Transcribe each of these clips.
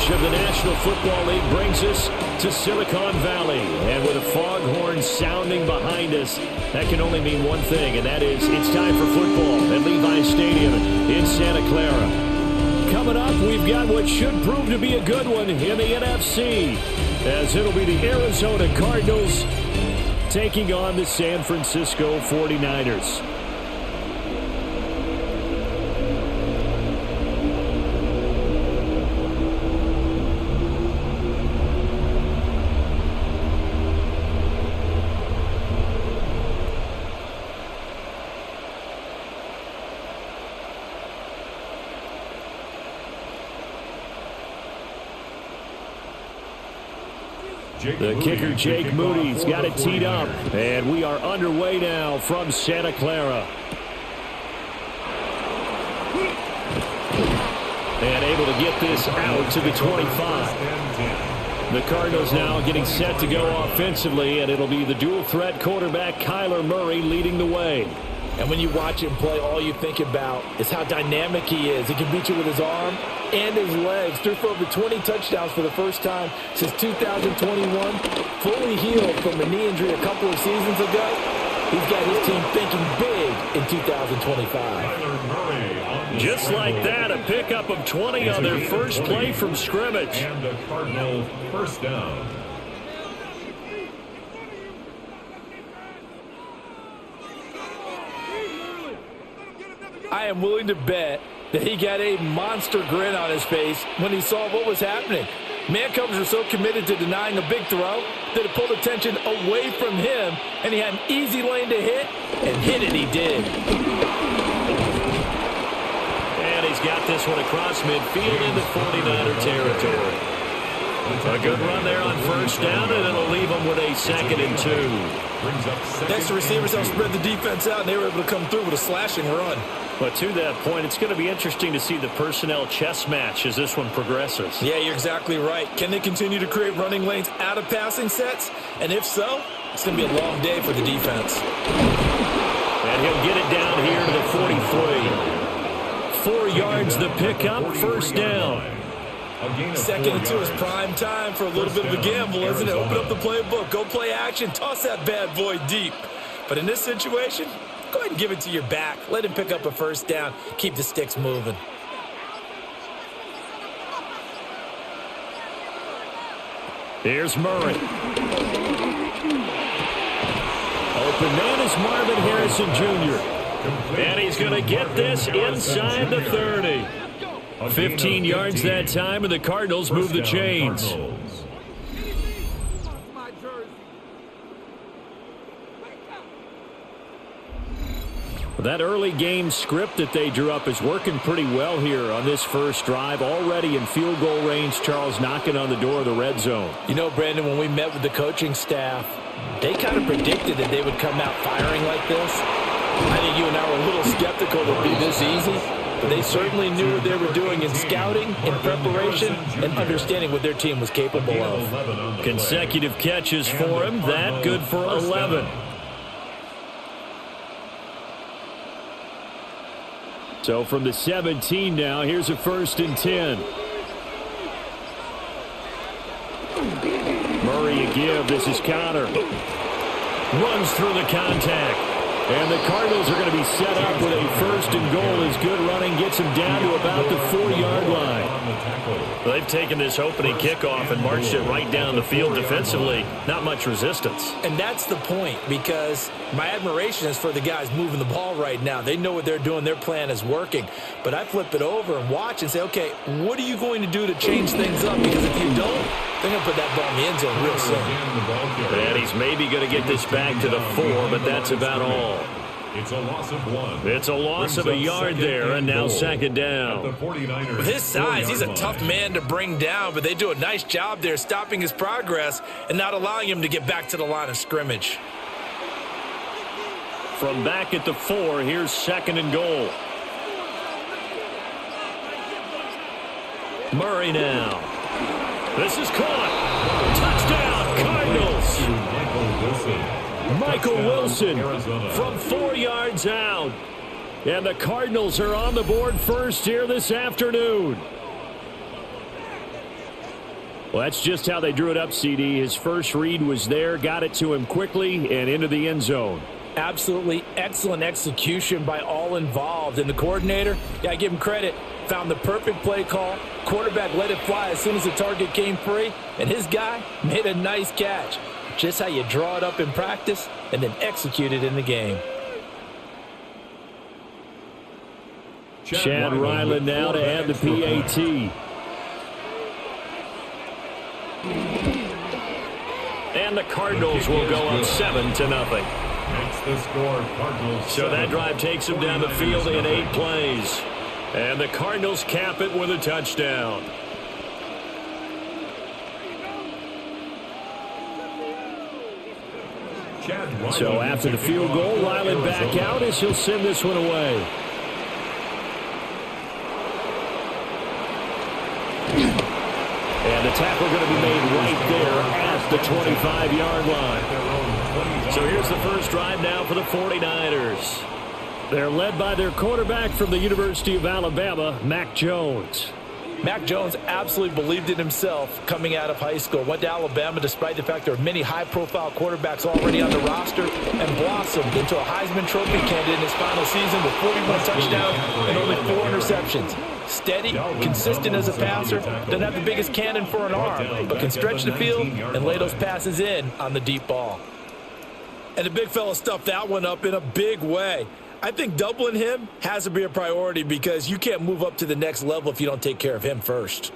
coverage of the National Football League brings us to Silicon Valley. And with a foghorn sounding behind us, that can only mean one thing, and that is it's time for football at Levi's Stadium in Santa Clara. Coming up, we've got what should prove to be a good one in the NFC, as it'll be the Arizona Cardinals taking on the San Francisco 49ers. The kicker, Jake Moody's got it teed up, and we are underway now from Santa Clara. And able to get this out to the 25. The Cardinals now getting set to go offensively, and it'll be the dual-threat quarterback Kyler Murray leading the way. And when you watch him play, all you think about is how dynamic he is. He can beat you with his arm and his legs. Threw for over 20 touchdowns for the first time since 2021. Fully healed from a knee injury a couple of seasons ago. He's got his team thinking big in 2025. Just like that, a pickup of 20 on their first play from scrimmage. And the Cardinal first down. I am willing to bet that he got a monster grin on his face when he saw what was happening. Man coverage was so committed to denying a big throw that it pulled attention away from him, and he had an easy lane to hit, and hit it he did. And he's got this one across midfield into 49er territory. A good run there on first down, and it'll leave them with a 2nd and 2. Next, the receivers helped spread the defense out, and they were able to come through with a slashing run. But to that point, it's going to be interesting to see the personnel chess match as this one progresses. Yeah, you're exactly right. Can they continue to create running lanes out of passing sets? And if so, it's going to be a long day for the defense. And he'll get it down here to the 43. 4 yards the pickup, first down. 2nd and 2 is prime time for a little bit of a gamble, isn't it? Open up the playbook, go play action, toss that bad boy deep. But in this situation, go ahead and give it to your back. Let him pick up a first down. Keep the sticks moving. Here's Murray. Open man is Marvin Harrison Jr. And he's going to get this inside the 30. 15 yards that time, and the Cardinals move the chains. That early game script that they drew up is working pretty well here on this first drive. Already in field goal range, Charles knocking on the door of the red zone. You know, Brandon, when we met with the coaching staff, they kind of predicted that they would come out firing like this. I think you and I were a little skeptical it would be this easy. But they certainly knew what they were doing in scouting, in preparation, and understanding what their team was capable of. Consecutive catches for him. That good for 11. So from the 17 now, here's a 1st and 10. Murray a give. This is Connor. Runs through the contact. And the Cardinals are going to be set up with a 1st and goal as good running gets them down to about the 4-yard line. They've taken this opening kickoff and marched it right down the field defensively. Not much resistance. And that's the point, because my admiration is for the guys moving the ball right now. They know what they're doing. Their plan is working. But I flip it over and watch and say, okay, what are you going to do to change things up? Because if you don't, they're going to put that ball in the end zone real soon. And he's maybe going to get this back to the 4, but that's about all. It's a loss of 1. It's a loss of a yard there, and now 2nd down. With his size, he's a tough man to bring down, but they do a nice job there stopping his progress and not allowing him to get back to the line of scrimmage. From back at the 4, here's 2nd and goal. Murray now. This is caught. Touchdown, Cardinals. Michael Wilson from 4 yards out. And the Cardinals are on the board first here this afternoon. Well, that's just how they drew it up, CD. His first read was there, got it to him quickly, and into the end zone. Absolutely excellent execution by all involved. And the coordinator, got to give him credit, found the perfect play call. Quarterback let it fly as soon as the target came free, and his guy made a nice catch. Just how you draw it up in practice and then execute it in the game. Chad Ryland now to add the PAT. And the Cardinals will go up 7-0. Makes the score Cardinals. So that drive takes them down the field in 8 plays. And the Cardinals cap it with a touchdown. So after the field goal, Ryland back out as he'll send this one away. And the tackle going to be made right there at the 25-yard line. So here's the first drive now for the 49ers. They're led by their quarterback from the University of Alabama, Mac Jones. Mac Jones absolutely believed in himself coming out of high school. Went to Alabama despite the fact there are many high-profile quarterbacks already on the roster, and blossomed into a Heisman Trophy candidate in his final season with 41 touchdowns and only 4 interceptions. Steady, consistent as a passer, doesn't have the biggest cannon for an arm, but can stretch the field and lay those passes in on the deep ball. And the big fella stuffed that one up in a big way. I think doubling him has to be a priority because you can't move up to the next level if you don't take care of him first.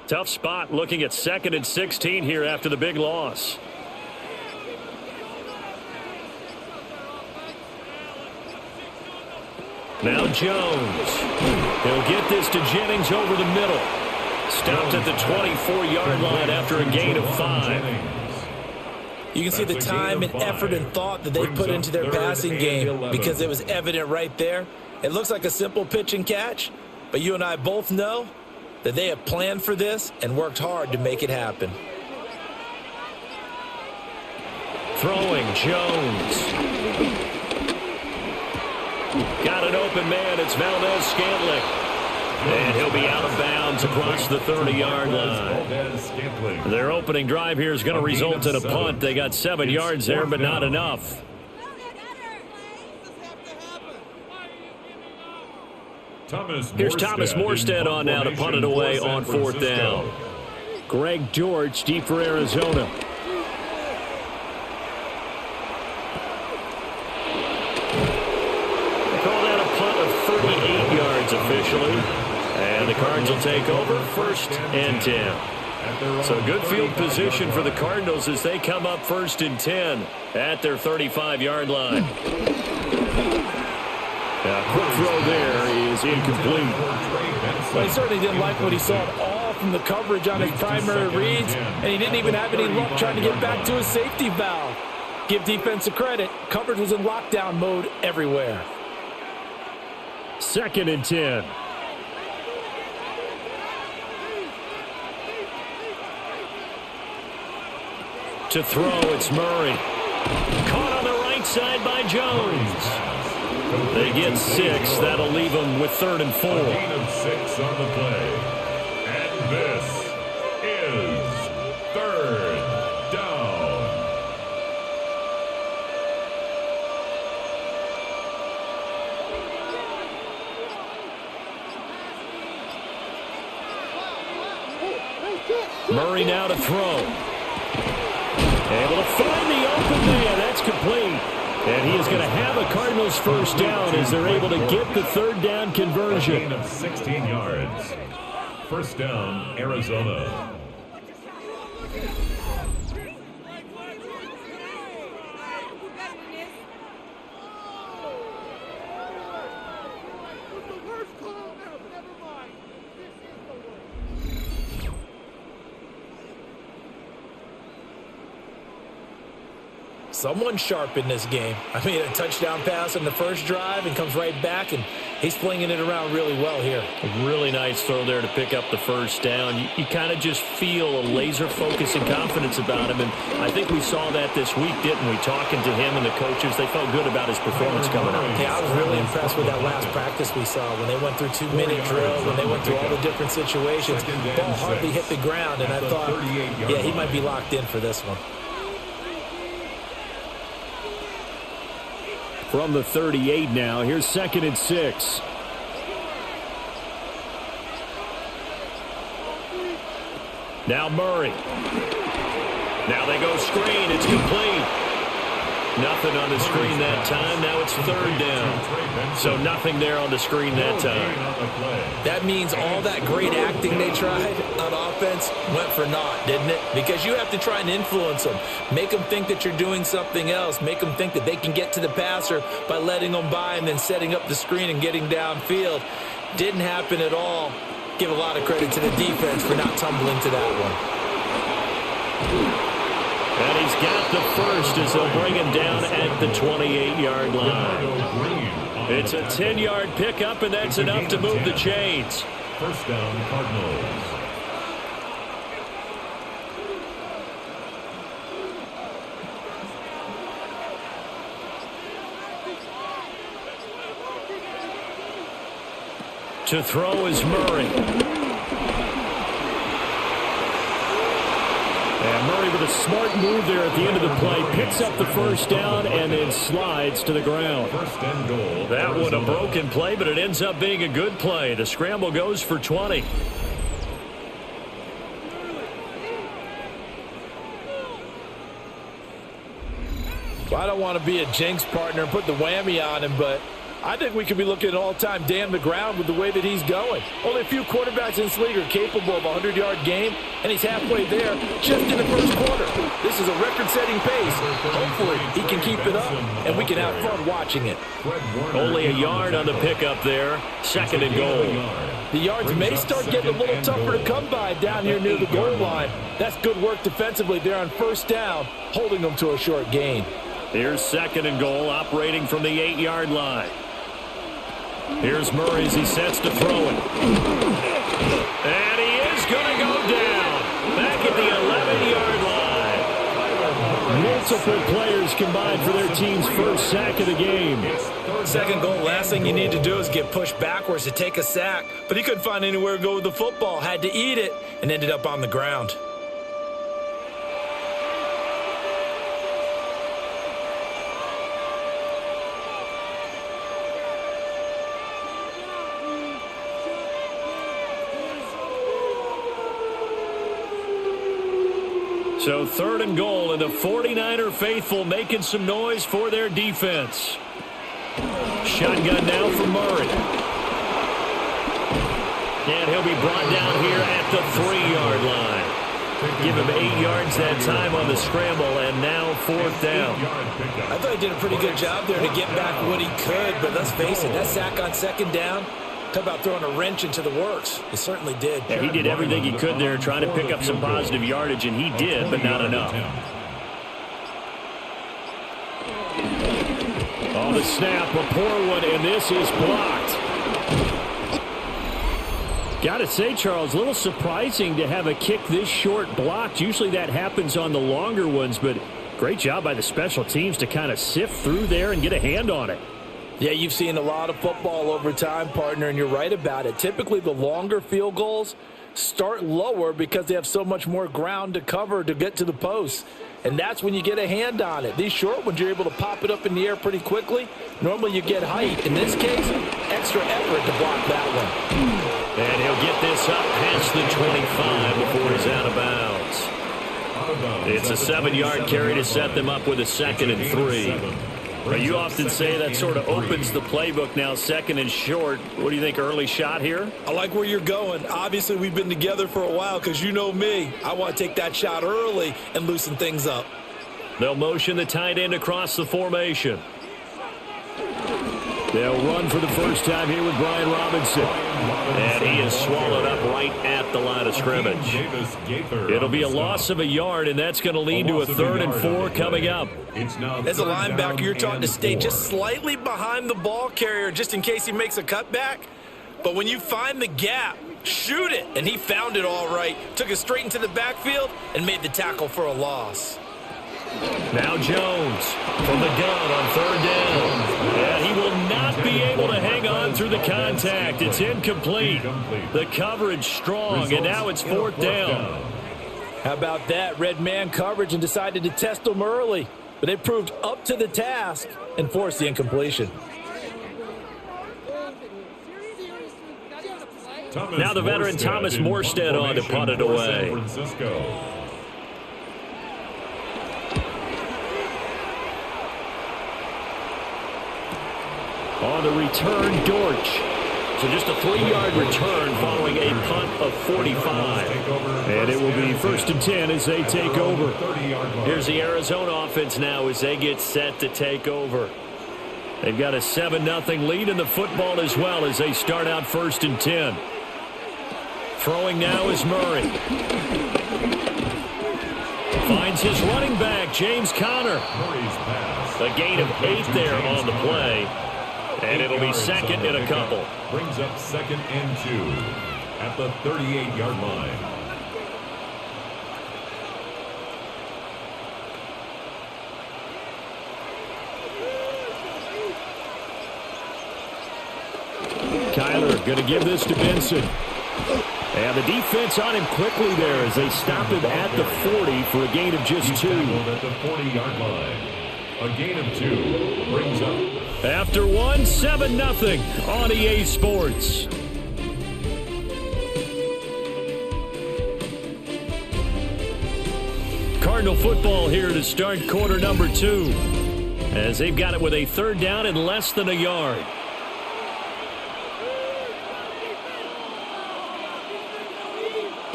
Tough spot looking at 2nd and 16 here after the big loss. Now Jones. He'll get this to Jennings over the middle. Stopped at the 24-yard line after a gain of 5. You can see the time and effort and thought that they put into their passing game because it was evident right there. It looks like a simple pitch and catch, but you and I both know that they have planned for this and worked hard to make it happen. Throwing Jones. Got an open man. It's Valdez-Scantling. And he'll be out of bounds across the 30-yard line. Their opening drive here is going to result in a punt. They got 7 yards there, but not enough. Here's Thomas Morstead on now to punt it away on 4th down. Greg George deep for Arizona. They call that a punt of 38 yards officially. And the Cards will take over 1st and 10. So good field position for the Cardinals as they come up 1st and 10 at their 35-yard line. Quick throw there is incomplete. Well, he certainly didn't like what he saw at all from the coverage on his primary reads, and he didn't even have any luck trying to get back to his safety valve. Give defense a credit. Coverage was in lockdown mode everywhere. 2nd and 10. To throw, it's Murray. Caught on the right side by Jones. They get 6. That'll leave them with 3rd and 4. A gain of 6 on the play. And this is 3rd down. Murray now to throw. Able to find the open man. That's complete. And he is going to have a Cardinals 1st down as they're able to get the 3rd down conversion. A gain of 16 yards. 1st down, Arizona. Someone sharp in this game. I mean, a touchdown pass on the first drive and comes right back and He's flinging it around really well here. A really nice throw there to pick up the first down. You kind of just feel a laser focus and confidence about him, and I think we saw that this week, didn't we? Talking to him and the coaches, they felt good about his performance coming up. Yeah, I was really impressed with that last practice we saw when they went through 2-minute drill, when they went through all the different situations. Ball hardly hit the ground, and I thought, yeah, he might be locked in for this one. From the 38 now, here's 2nd and 6. Now Murray. Now they go screen. It's complete. Nothing on the screen that time. Now it's 3rd down. So nothing there on the screen that time. That means all that great acting they tried on offense went for naught, didn't it? Because you have to try and influence them. Make them think that you're doing something else. Make them think that they can get to the passer by letting them by and then setting up the screen and getting downfield. Didn't happen at all. Give a lot of credit to the defense for not tumbling to that one. And he's got the first as they'll bring him down at the 28-yard line. It's a 10-yard pickup, and that's enough to move the chains. First down, Cardinals. To throw is Murray. And Murray with a smart move there at the end of the play. Picks up the first down and then slides to the ground. That one a broken play, but it ends up being a good play. The scramble goes for 20. Well, I don't want to be a jinx partner and put the whammy on him, but I think we could be looking at all-time damn the ground with the way that he's going. Only a few quarterbacks in this league are capable of a 100-yard game, and he's halfway there just in the first quarter. This is a record-setting pace. Hopefully, he can keep it up, and we can have fun watching it. Only a yard on the pickup there. 2nd and goal. The yards may start getting a little tougher to come by down here near the goal line. That's good work defensively there on first down, holding them to a short gain. Here's 2nd and goal, operating from the 8-yard line. Here's Murray as he sets to throw it. And he is going to go down. Back at the 11-yard line. Multiple players combined for their team's first sack of the game. 2nd goal, last thing you need to do is get pushed backwards to take a sack. But he couldn't find anywhere to go with the football. Had to eat it and ended up on the ground. So 3rd and goal, and the 49er faithful making some noise for their defense. Shotgun now for Murray. And he'll be brought down here at the 3-yard line. Give him 8 yards that time on the scramble, and now 4th down. I thought he did a pretty good job there to get back what he could, but let's face it, that sack on 2nd down, talk about throwing a wrench into the works. He certainly did. Yeah, he did everything he could there, trying to pick up some positive yardage, and he did, but not enough. On the snap, a poor one, and this is blocked. Got to say, Charles, a little surprising to have a kick this short blocked. Usually that happens on the longer ones, but great job by the special teams to kind of sift through there and get a hand on it. Yeah, you've seen a lot of football over time, partner, and you're right about it. Typically, the longer field goals start lower because they have so much more ground to cover to get to the post. And that's when you get a hand on it. These short ones, you're able to pop it up in the air pretty quickly. Normally, you get height. In this case, extra effort to block that one. And he'll get this up past the 25 before he's out of bounds. It's a 7-yard carry to set them up with a 2nd and 3. But you often say that sort of opens the playbook now, 2nd and short. What do you think, early shot here? I like where you're going. Obviously, we've been together for a while because you know me. I want to take that shot early and loosen things up. They'll motion the tight end across the formation. They'll run for the first time here with Brian Robinson. And he is swallowed up right at the line of scrimmage. It'll be a loss of a yard, and that's going to lead to a 3rd and 4 coming up. As a linebacker, you're taught to stay just slightly behind the ball carrier just in case he makes a cutback. But when you find the gap, shoot it. And he found it all right. Took it straight into the backfield and made the tackle for a loss. Now Jones from the gun on 3rd down. And he will not be able to hang on through the contact. It's incomplete. The coverage strong, and now it's 4th down. How about that? Red man coverage and decided to test them early. But it proved up to the task and forced the incompletion. Now the veteran Thomas Morstead on to punt it away. On the return, Dortch. So just a 3-yard return following a punt of 45. And it will be 1st and 10 as they take over. Here's the Arizona offense now as they get set to take over. They've got a 7-0 lead in the football as well as they start out 1st and 10. Throwing now is Murray. Finds his running back, James Conner. A gain of 8 there on the play. And it'll be 2nd and a couple. Brings up 2nd and 2 at the 38-yard line. Kyler going to give this to Benson. And the defense on him quickly there as they stop him at the 40 for a gain of just 2. At the 40-yard line. A gain of 2 brings up. After 1, 7-0 on EA Sports. Cardinal football here to start quarter number 2. As they've got it with a 3rd down and less than a yard.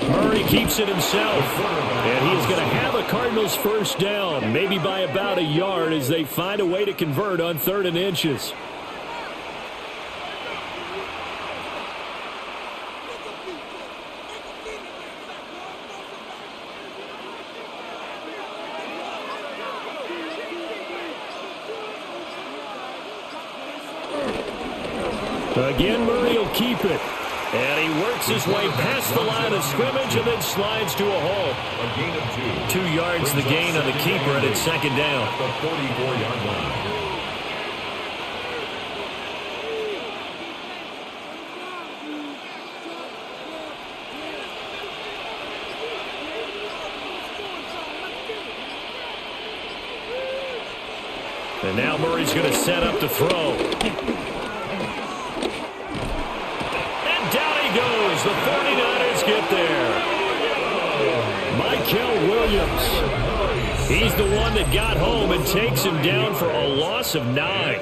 Murray keeps it himself, and he is going to have a Cardinals 1st down, maybe by about a yard as they find a way to convert on 3rd and inches. Again, Murray will keep it. And he works his way past the line of scrimmage and then slides to a hole. A gain of 2. 2 yards the gain on the keeper, and it's 2nd down. At the 44-yard line. And now Murray's going to set up to throw. Goes. The 49ers get there. Michael Williams. He's the one that got home and takes him down for a loss of 9.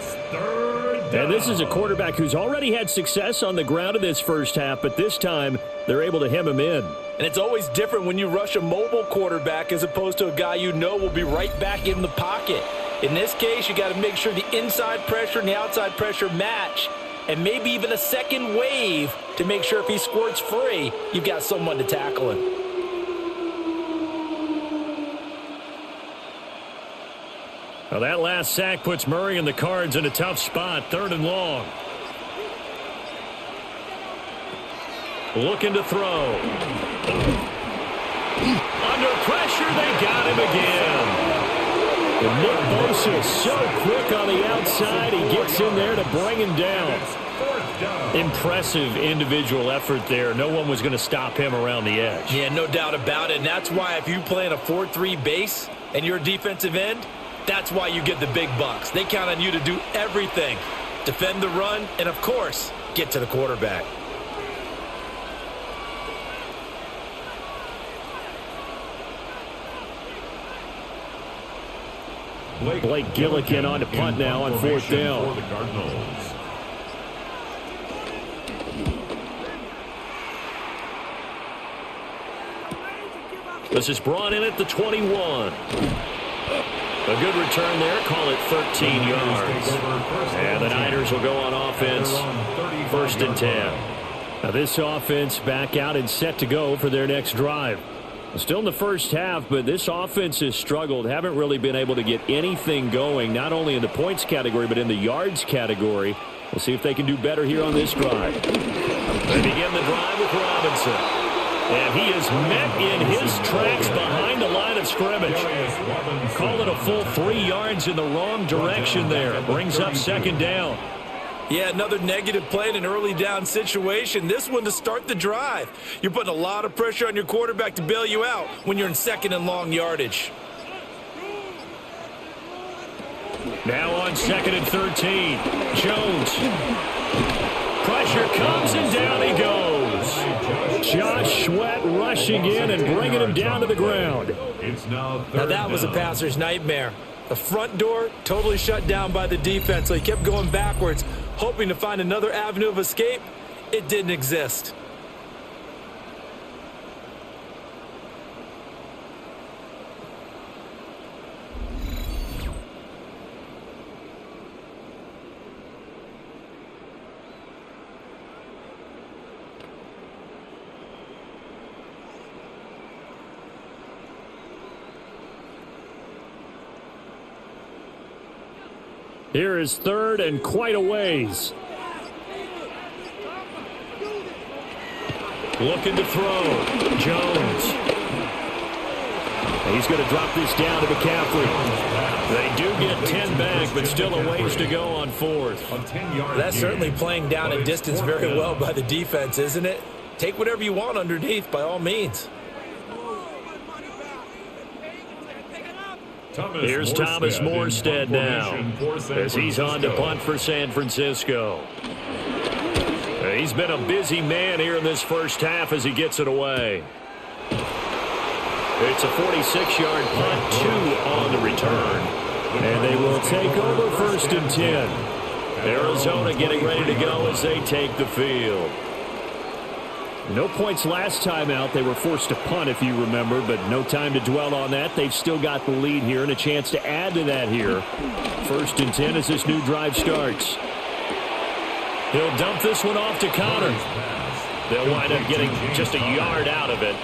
And this is a quarterback who's already had success on the ground in this first half, but this time they're able to hem him in. And it's always different when you rush a mobile quarterback as opposed to a guy you know will be right back in the pocket. In this case, you got to make sure the inside pressure and the outside pressure match. And maybe even a second wave to make sure if he squirts free, you've got someone to tackle him. Well, that last sack puts Murray and the Cards in a tough spot, 3rd and long. Looking to throw. Under pressure, they got him again. And Nick Bosa so quick on the outside, he gets in there to bring him down. Impressive individual effort there. No one was going to stop him around the edge. Yeah, no doubt about it. And that's why if you play in a 4-3 base and you're a defensive end, that's why you get the big bucks. They count on you to do everything. Defend the run and, of course, get to the quarterback. Blake Gillikin on to punt now on 4th down. For the Cardinals. This is brought in at the 21. A good return there. Call it 13 yards. And the Niners will go on offense. 1st and 10. Now this offense back out and set to go for their next drive. Still in the first half, but this offense has struggled. Haven't really been able to get anything going, not only in the points category, but in the yards category. We'll see if they can do better here on this drive. They begin the drive with Robinson. And he is met in his tracks behind the line of scrimmage. Call it a full 3 yards in the wrong direction there. Brings up second down. Yeah, another negative play in an early down situation. This one to start the drive. You're putting a lot of pressure on your quarterback to bail you out when you're in second and long yardage. Now on second and 13. Jones. Pressure comes and down he goes. Josh Sweat rushing in and bringing him down to the ground. Now that was a passer's nightmare. The front door totally shut down by the defense, so he kept going backwards, hoping to find another avenue of escape. It didn't exist. Here is third and quite a ways. Looking to throw. Jones. He's going to drop this down to McCaffrey. They do get 10 back, but still a ways to go on fourth. That's certainly playing down a distance very well by the defense, isn't it? Take whatever you want underneath, by all means. Here's Thomas Morstead now as he's on to punt for San Francisco. He's been a busy man here in this first half as he gets it away. It's a 46-yard punt, 2 on the return. And they will take over first and 10. Arizona getting ready to go as they take the field. No points last time out. They were forced to punt, if you remember, but no time to dwell on that. They've still got the lead here and a chance to add to that here. First and 10 as this new drive starts. He'll dump this one off to Connor. They'll wind up getting just a yard out of it,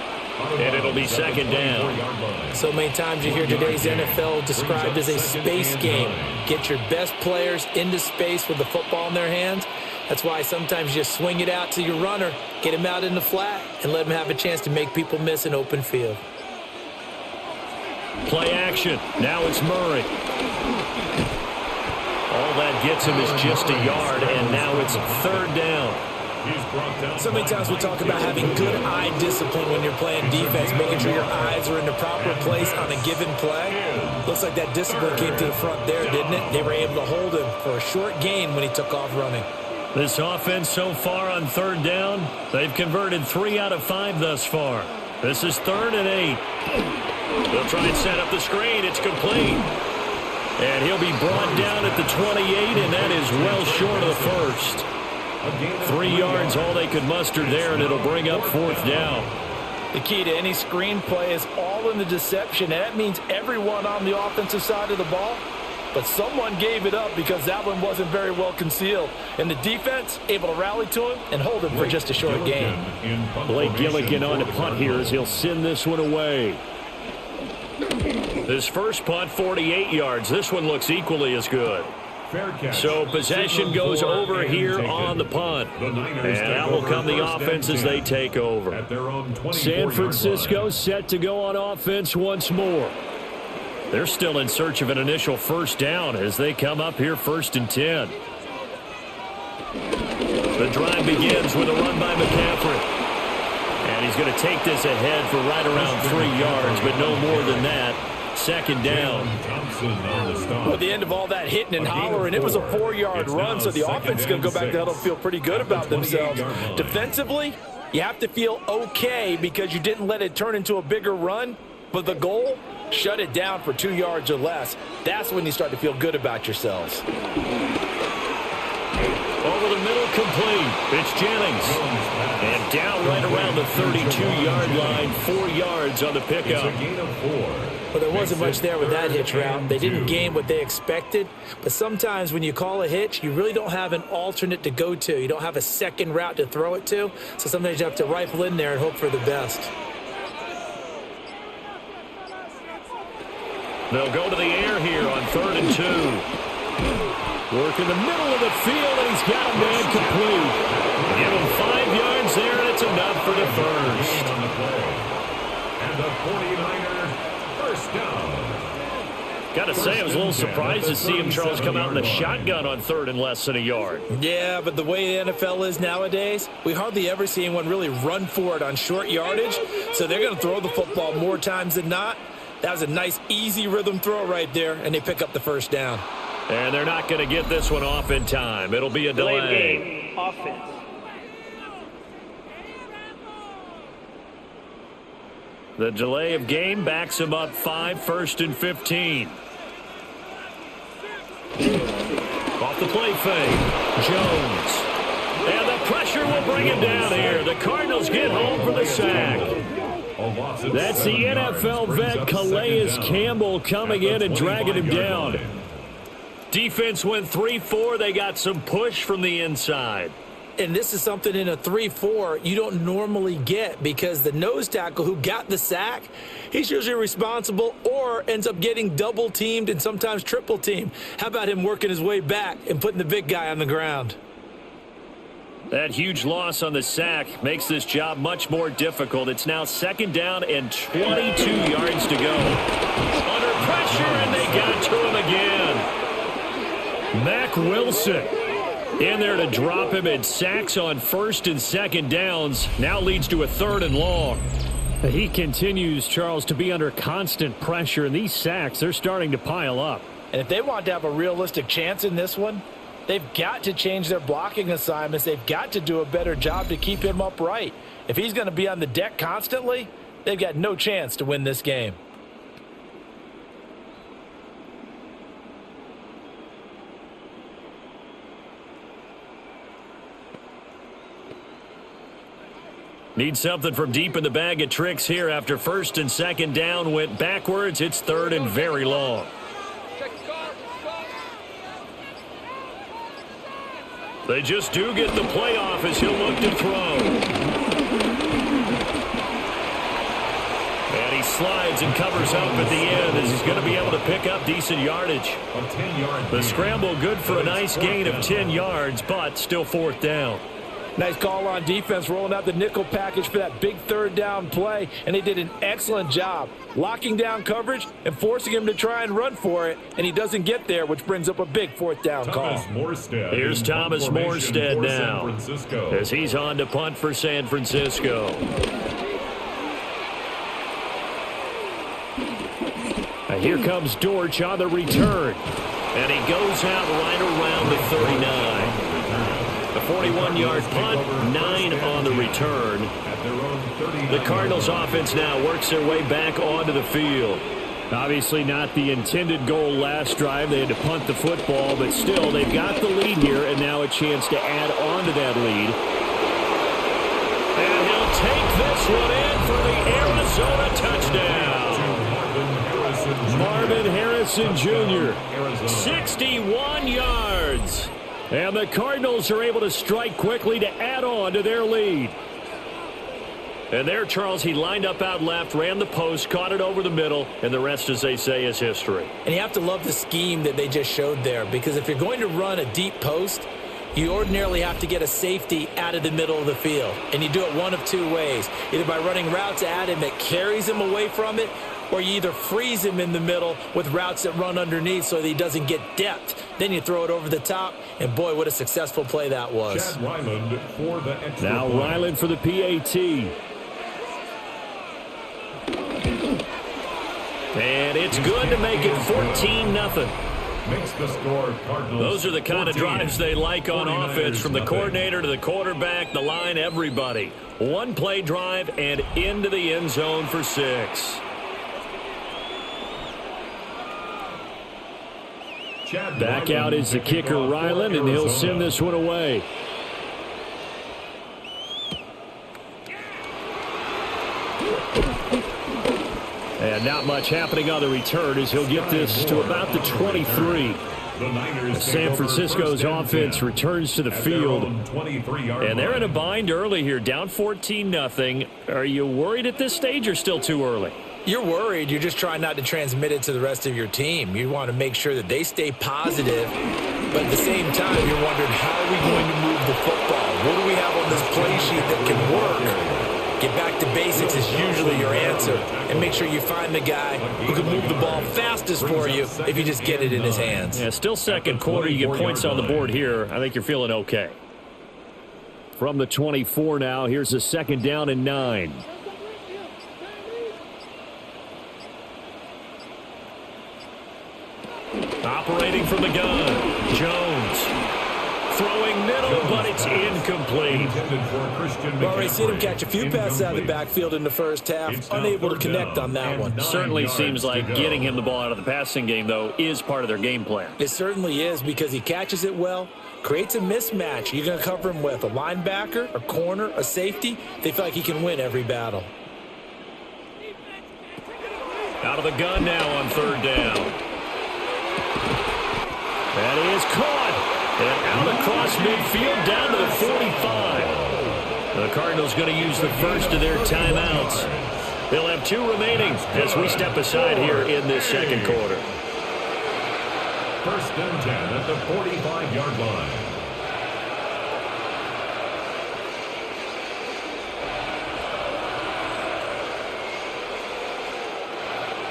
and it'll be second down. So many times you hear today's NFL described as a space game. Get your best players into space with the football in their hands. That's why sometimes you just swing it out to your runner, get him out in the flat, and let him have a chance to make people miss an open field. Play action. Now it's Murray. All that gets him is just a yard, and now it's third down. So many times we talk about having good eye discipline when you're playing defense, making sure your eyes are in the proper place on a given play. Looks like that discipline came to the front there, didn't it? They were able to hold him for a short gain when he took off running. This offense so far on third down, they've converted 3 out of 5 thus far. This is third and 8. They'll try and set up the screen. It's complete. And he'll be brought down at the 28, and that is well short of the first. 3 yards, all they could muster there, and it'll bring up fourth down. The key to any screen play is all in the deception, and that means everyone on the offensive side of the ball. But someone gave it up because that one wasn't very well concealed. And the defense able to rally to him and hold him for just a short gain. Blake Gilligan on to punt here as he'll send this one away. This first punt, 48 yards. This one looks equally as good. So possession goes over here on the punt. And out will come the offense as they take over. San Francisco set to go on offense once more. They're still in search of an initial first down as they come up here first and 10. The drive begins with a run by McCaffrey. And he's going to take this ahead for right around 3 yards, but no more than that. Second down. Well, at the end of all that hitting and hollering, it was a 4-yard run, so the offense is going to go back there and feel pretty good about themselves. Defensively, you have to feel okay because you didn't let it turn into a bigger run, but the goal, shut it down for 2 yards or less. That's when you start to feel good about yourselves. Over the middle, complete. It's Jennings. And down right around the 32-yard line, 4 yards on the pickup. It's a gain of 4. Well, there wasn't much there with that hitch route. They didn't gain what they expected. But sometimes when you call a hitch, you really don't have an alternate to go to. You don't have a second route to throw it to. So sometimes you have to rifle in there and hope for the best. They'll go to the air here on 3rd and 2. Work in the middle of the field, and he's got a man complete. Give him 5 yards there, and it's enough for the first. On the play. And the 49er first down. Got to say, I was a little surprised to see him, Charles, come out in the shotgun on 3rd and less than a yard. Yeah, but the way the NFL is nowadays, we hardly ever see anyone really run for it on short yardage. So they're going to throw the football more times than not. That was a nice, easy rhythm throw right there, and they pick up the first down. And they're not going to get this one off in time. It'll be a delay. Offense. The delay of game backs him up 5, 1st and 15. Off the play fake. Jones. And the pressure will bring him down here. The Cardinals get home for the sack. That's the NFL vet Calais Campbell coming in and dragging him down. Defense went 3-4. They got some push from the inside. And this is something in a 3-4 you don't normally get because the nose tackle who got the sack, he's usually responsible or ends up getting double teamed and sometimes triple teamed. How about him working his way back and putting the big guy on the ground? That huge loss on the sack makes this job much more difficult. It's now 2nd down and 22 yards to go. Under pressure, and they got to him again. Mack Wilson in there to drop him, and sacks on 1st and 2nd downs now leads to a 3rd and long. He continues, Charles, to be under constant pressure, and these sacks, they're starting to pile up. And if they want to have a realistic chance in this one, they've got to change their blocking assignments. They've got to do a better job to keep him upright. If he's going to be on the deck constantly, they've got no chance to win this game. Need something from deep in the bag of tricks here after 1st and 2nd down went backwards. It's 3rd and very long. They just do get the playoff as he'll look to throw. And he slides and covers up at the end as he's going to be able to pick up decent yardage. The scramble good for a nice gain of 10 yards, but still 4th down. Nice call on defense, rolling out the nickel package for that big 3rd down play, and they did an excellent job locking down coverage and forcing him to try and run for it, and he doesn't get there, which brings up a big 4th down call. Here's Thomas Morstead now as he's on to punt for San Francisco. Here comes Dortch on the return, and he goes out right around the 39. A 41-yard punt, 9 on the return. The Cardinals offense now works their way back onto the field. Obviously not the intended goal last drive. They had to punt the football, but still they've got the lead here and now a chance to add on to that lead. And he'll take this one in for the Arizona touchdown. Marvin Harrison Jr., 61 yards. And the Cardinals are able to strike quickly to add on to their lead. And there, Charles, he lined up out left, ran the post, caught it over the middle, and the rest, as they say, is history. And you have to love the scheme that they just showed there, because if you're going to run a deep post, you ordinarily have to get a safety out of the middle of the field. And you do it one of 2 ways, either by running routes at him that carries him away from it, or you either freeze him in the middle with routes that run underneath so that he doesn't get depth. Then you throw it over the top, and boy, what a successful play that was. Now Ryland for the PAT. And it's good to make it 14-0. Makes the score Cardinals. Those are the kind of drives they like on offense, from the coordinator to the quarterback, the line, everybody. 1-play drive and into the end zone for 6. Back out is the kicker, Ryland, and he'll send this one away. And not much happening on the return as he'll get this to about the 23. San Francisco's offense returns to the field. And they're in a bind early here, down 14-0. Are you worried at this stage or still too early? You're worried. You're just trying not to transmit it to the rest of your team. You want to make sure that they stay positive. But at the same time, you're wondering, how are we going to move the football? What do we have on this play sheet that can work? Get back to basics is usually your answer. And make sure you find the guy who can move the ball fastest for you if you just get it in his hands. Yeah, still second quarter. You get points on the board here. I think you're feeling okay. From the 24 now, here's a 2nd down and 9. Operating from the gun, Jones. Throwing middle, but it's incomplete. We've already seen him catch a few passes out of the backfield in the first half. Unable to connect on that one. Certainly seems like getting him the ball out of the passing game, though, is part of their game plan. It certainly is, because he catches it well, creates a mismatch. You're going to cover him with a linebacker, a corner, a safety. They feel like he can win every battle. Out of the gun now on 3rd down. That is caught. And out across midfield down to the 45. The Cardinals going to use the first of their timeouts. They'll have 2 remaining as we step aside here in this 2nd quarter. 1st and 10 at the 45-yard line.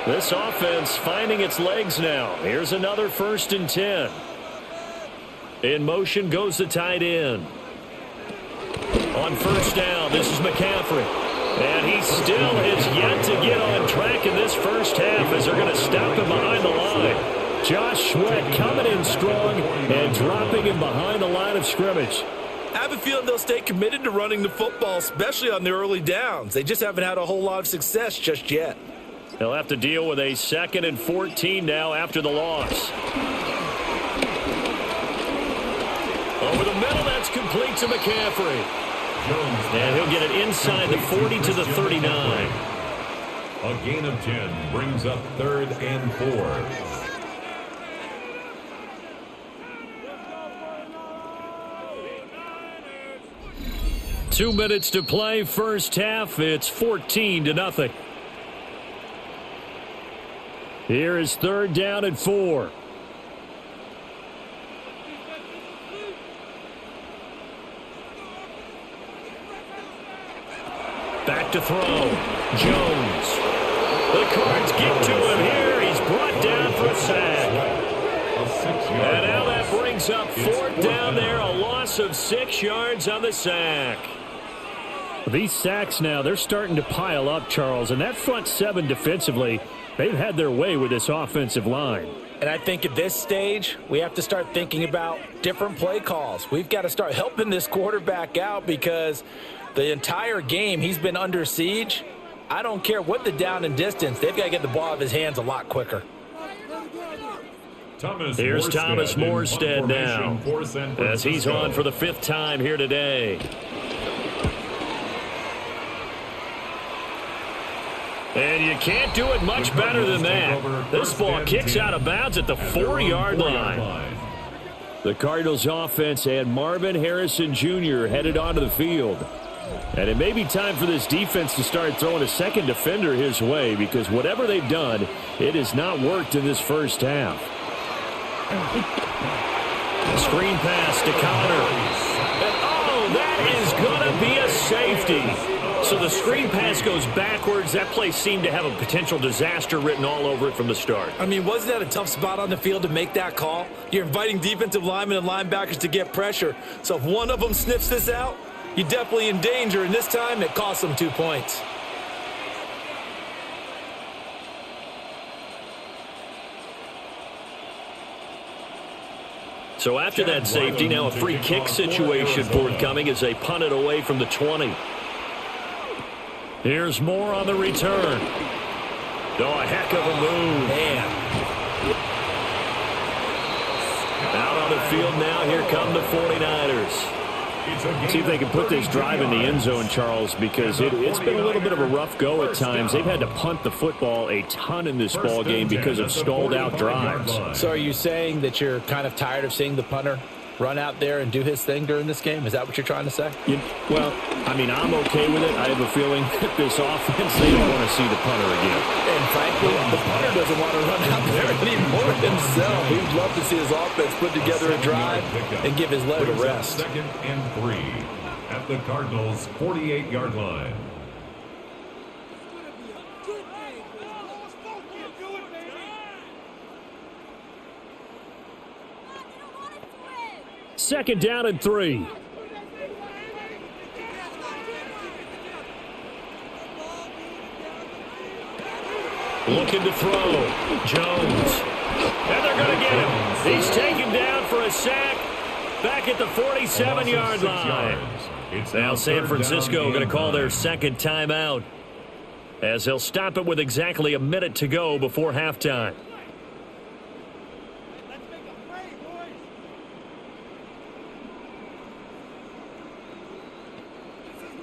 This offense finding its legs now. Here's another 1st and 10. In motion goes the tight end. On 1st down, this is McCaffrey. And he still is yet to get on track in this first half as they're going to stop him behind the line. Josh Sweat coming in strong and dropping him behind the line of scrimmage. I have a feeling they'll stay committed to running the football, especially on the early downs. They just haven't had a whole lot of success just yet. They'll have to deal with a 2nd and 14 now after the loss. Over the middle, that's complete to McCaffrey. And he'll get it inside the 40 to the 39. A gain of 10 brings up 3rd and 4. Two minutes to play, first half. It's 14-0. Here is 3rd down and 4. Back to throw. Jones. The Cards get to him here. He's brought down for a sack. And now that brings up 4th down there. A loss of 6 yards on the sack. These sacks now, they're starting to pile up, Charles. And that front 7 defensively, they've had their way with this offensive line. And I think at this stage, we have to start thinking about different play calls. We've got to start helping this quarterback out because the entire game he's been under siege. I don't care what the down and distance. They've got to get the ball out of his hands a lot quicker. Here's Thomas Morstead now as he's on for the 5th time here today. And you can't do it much better than that. This ball kicks out of bounds at the 4-yard line. The Cardinals offense and Marvin Harrison Jr. headed onto the field. And it may be time for this defense to start throwing a 2nd defender his way, because whatever they've done, it has not worked in this first half. Screen pass to Connor. And, oh, that is going to be a safety. So the screen pass goes backwards. That play seemed to have a potential disaster written all over it from the start. I mean, wasn't that a tough spot on the field to make that call? You're inviting defensive linemen and linebackers to get pressure. So if one of them sniffs this out, you're definitely in danger. And this time, it cost them 2 points. So after that safety, now a free kick situation forthcoming as they punt it away from the 20. Here's more on the return. Oh, a heck of a move. Man. Out on the field now, here come the 49ers. See if they can put this drive in the end zone, Charles, because it's been a little bit of a rough go at times. They've had to punt the football a ton in this ball game because of stalled-out drives. So are you saying that you're kind of tired of seeing the punter run out there and do his thing during this game? Is that what you're trying to say? Well, I mean, I'm okay with it. I have a feeling that this offense, they don't want to see the punter again. And frankly, the punter doesn't want to run out there anymore himself. He'd love to see his offense put together a drive and give his leg a rest. 2nd and 3 at the Cardinals' 48-yard line. Second down and 3. Looking to throw. Jones. And they're going to get him. He's taken down for a sack back at the 47-yard line. Now San Francisco going to call their second timeout, as they'll stop it with exactly a minute to go before halftime.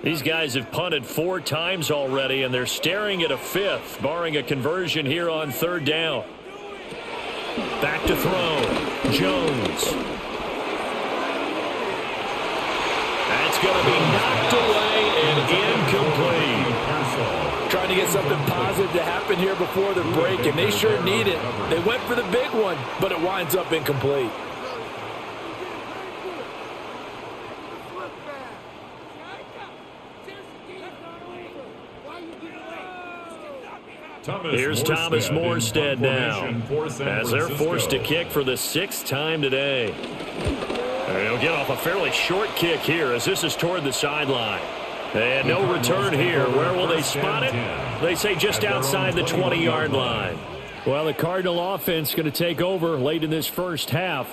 These guys have punted 4 times already, and they're staring at a 5th, barring a conversion here on 3rd down. Back to throw. Jones. That's going to be knocked away and incomplete. Trying to get something positive to happen here before the break, and they sure need it. They went for the big one, but it winds up incomplete. Here's Thomas Morstead now, as they're forced to kick for the 6th time today. They'll get off a fairly short kick here, as this is toward the sideline. And no return here. Where will they spot it? They say just outside the 20-yard line. Well, the Cardinal offense going to take over late in this first half.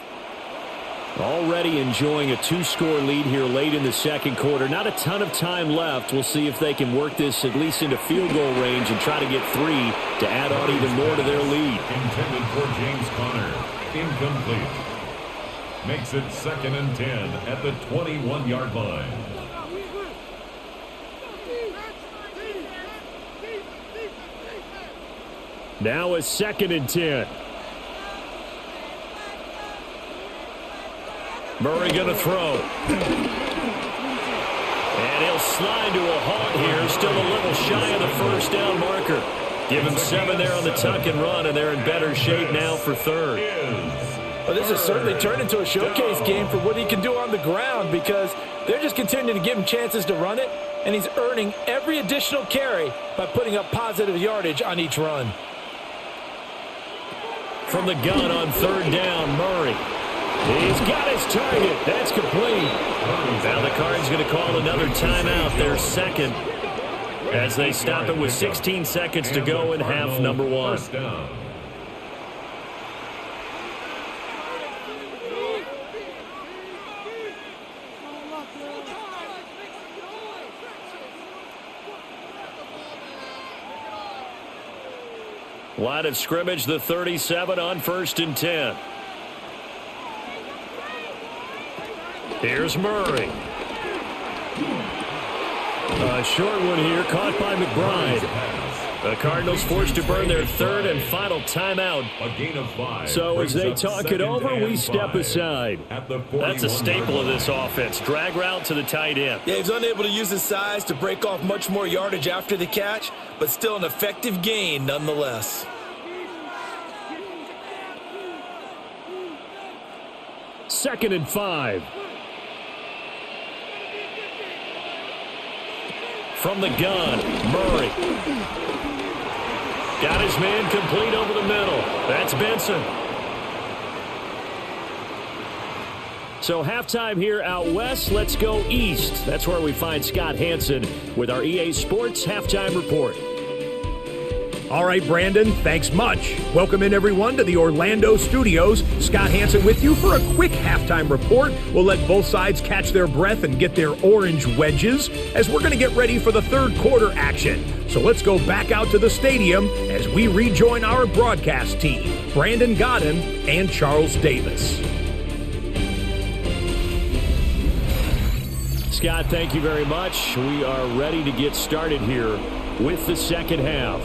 Already enjoying a 2-score lead here late in the second quarter. Not a ton of time left. We'll see if they can work this at least into field goal range and try to get 3 to add on even more to their lead. Intended for James Conner. Incomplete. Makes it 2nd and 10 at the 21-yard line. Now a 2nd and 10. Murray going to throw. And he'll slide to a halt here. Still a little shy of the first down marker. Give him 7 there on the tuck and run, and they're in better shape now for 3rd. Well, this has certainly turned into a showcase game for what he can do on the ground, because they're just continuing to give him chances to run it, and he's earning every additional carry by putting up positive yardage on each run. From the gun on 3rd down, Murray. He's got his target. That's complete. Now the Cards going to call another timeout, their 2nd, as they stop it with 16 seconds to go in half number 1. Line of scrimmage, the 37 on 1st and 10. Here's Murray. A short one here, caught by McBride. The Cardinals forced to burn their 3rd and final timeout. So as they talk it over, we step aside. That's a staple of this offense. Drag route to the tight end. Yeah, he's unable to use his size to break off much more yardage after the catch, but still an effective gain nonetheless. Second and 5. From the gun, Murray. Got his man complete over the middle. That's Benson. So halftime here out west. Let's go east. That's where we find Scott Hansen with our EA Sports Halftime Report. All right, Brandon, thanks much. Welcome in, everyone, to the Orlando studios. Scott Hansen with you for a quick halftime report. We'll let both sides catch their breath and get their orange wedges as we're going to get ready for the 3rd quarter action. So let's go back out to the stadium as we rejoin our broadcast team, Brandon Godden and Charles Davis. Scott, thank you very much. We are ready to get started here with the second half.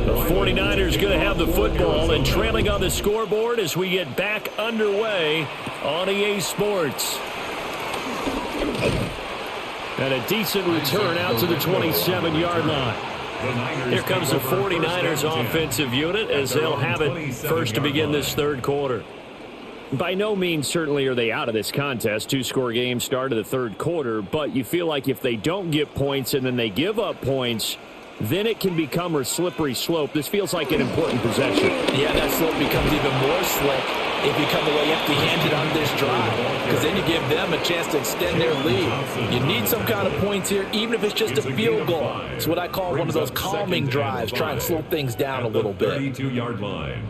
The 49ers going to have the football and trailing on the scoreboard as we get back underway on EA Sports. And a decent return out to the 27-yard line. Here comes the 49ers offensive unit as they'll have it first to begin this third quarter. By no means certainly are they out of this contest. Two-score game start of the third quarter, but you feel like if they don't get points and then they give up points, then it can become a slippery slope. This feels like an important possession. Yeah, that slope becomes even more slick if you come away empty-handed on this drive, because then you give them a chance to extend their lead. You need some kind of points here, even if it's just a field goal. It's what I call one of those calming drives, try and slow things down a little bit. 32-yard line.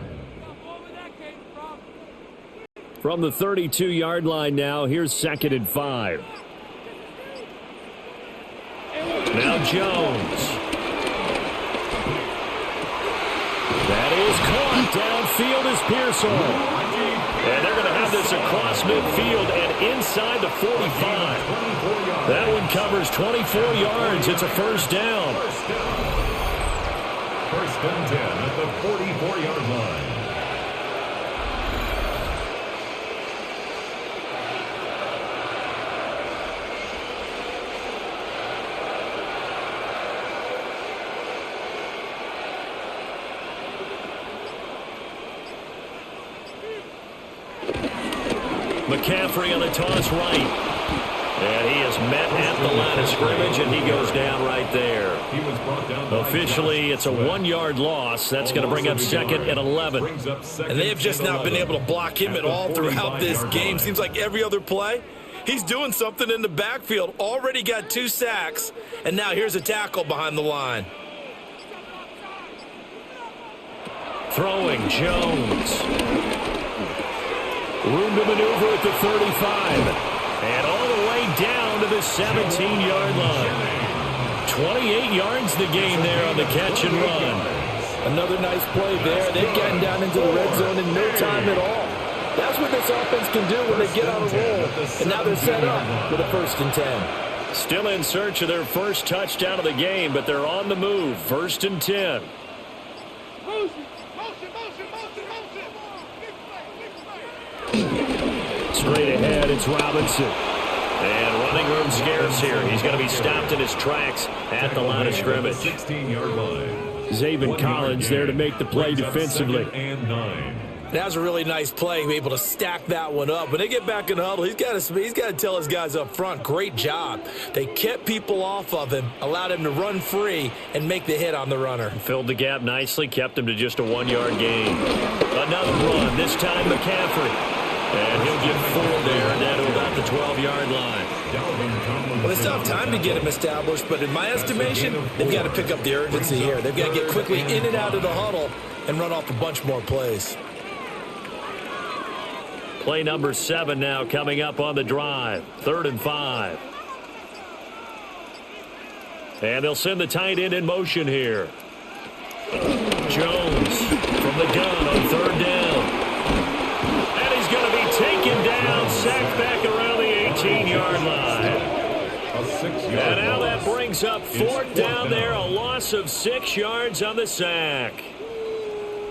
From the 32-yard line now, here's 2nd and 5. Now Jones. That is caught. Downfield is Pearsall. And they're going to have this across midfield and inside the 45. That one covers 24 yards. It's a first down. First and 10 at the 44-yard line. McCaffrey on the toss right. And he is met at the line of scrimmage, and he goes down right there. Officially, it's a 1-yard loss. That's going to bring up 2nd and 11. And they have just not been able to block him at all throughout this game. Seems like every other play, he's doing something in the backfield. Already got 2 sacks, and now here's a tackle behind the line. Throwing Jones. Room to maneuver at the 35. And all the way down to the 17-yard line. 28 yards the game there on the catch and run. Another nice play there. They've gotten down into the red zone in no time at all. That's what this offense can do when they get on a roll. And now they're set up with a 1st and 10. Still in search of their first touchdown of the game, but they're on the move. 1st and 10. Straight ahead, it's Robinson. And running room scarce here. He's going to be stopped in his tracks at the line of scrimmage. 16-yard line. Zaven Collins there to make the play defensively. That was a really nice play, able to stack that one up. When they get back in the huddle, he's got to tell his guys up front, great job. They kept people off of him, allowed him to run free and make the hit on the runner. Filled the gap nicely, kept him to just a 1-yard gain. Another run, this time McCaffrey. And he'll get 4 there, down to about the 12-yard line. Well, they still have time to get him established, but in my estimation, they've got to pick up the urgency here. They've got to get quickly in and out of the huddle and run off a bunch more plays. Play number 7 now coming up on the drive. 3rd and 5. And they'll send the tight end in motion here. Jones from the gun on 3rd down. And he's going to be taken down, sacked back around the 18-yard line. And now that brings up 4th down there, a loss of 6 yards on the sack.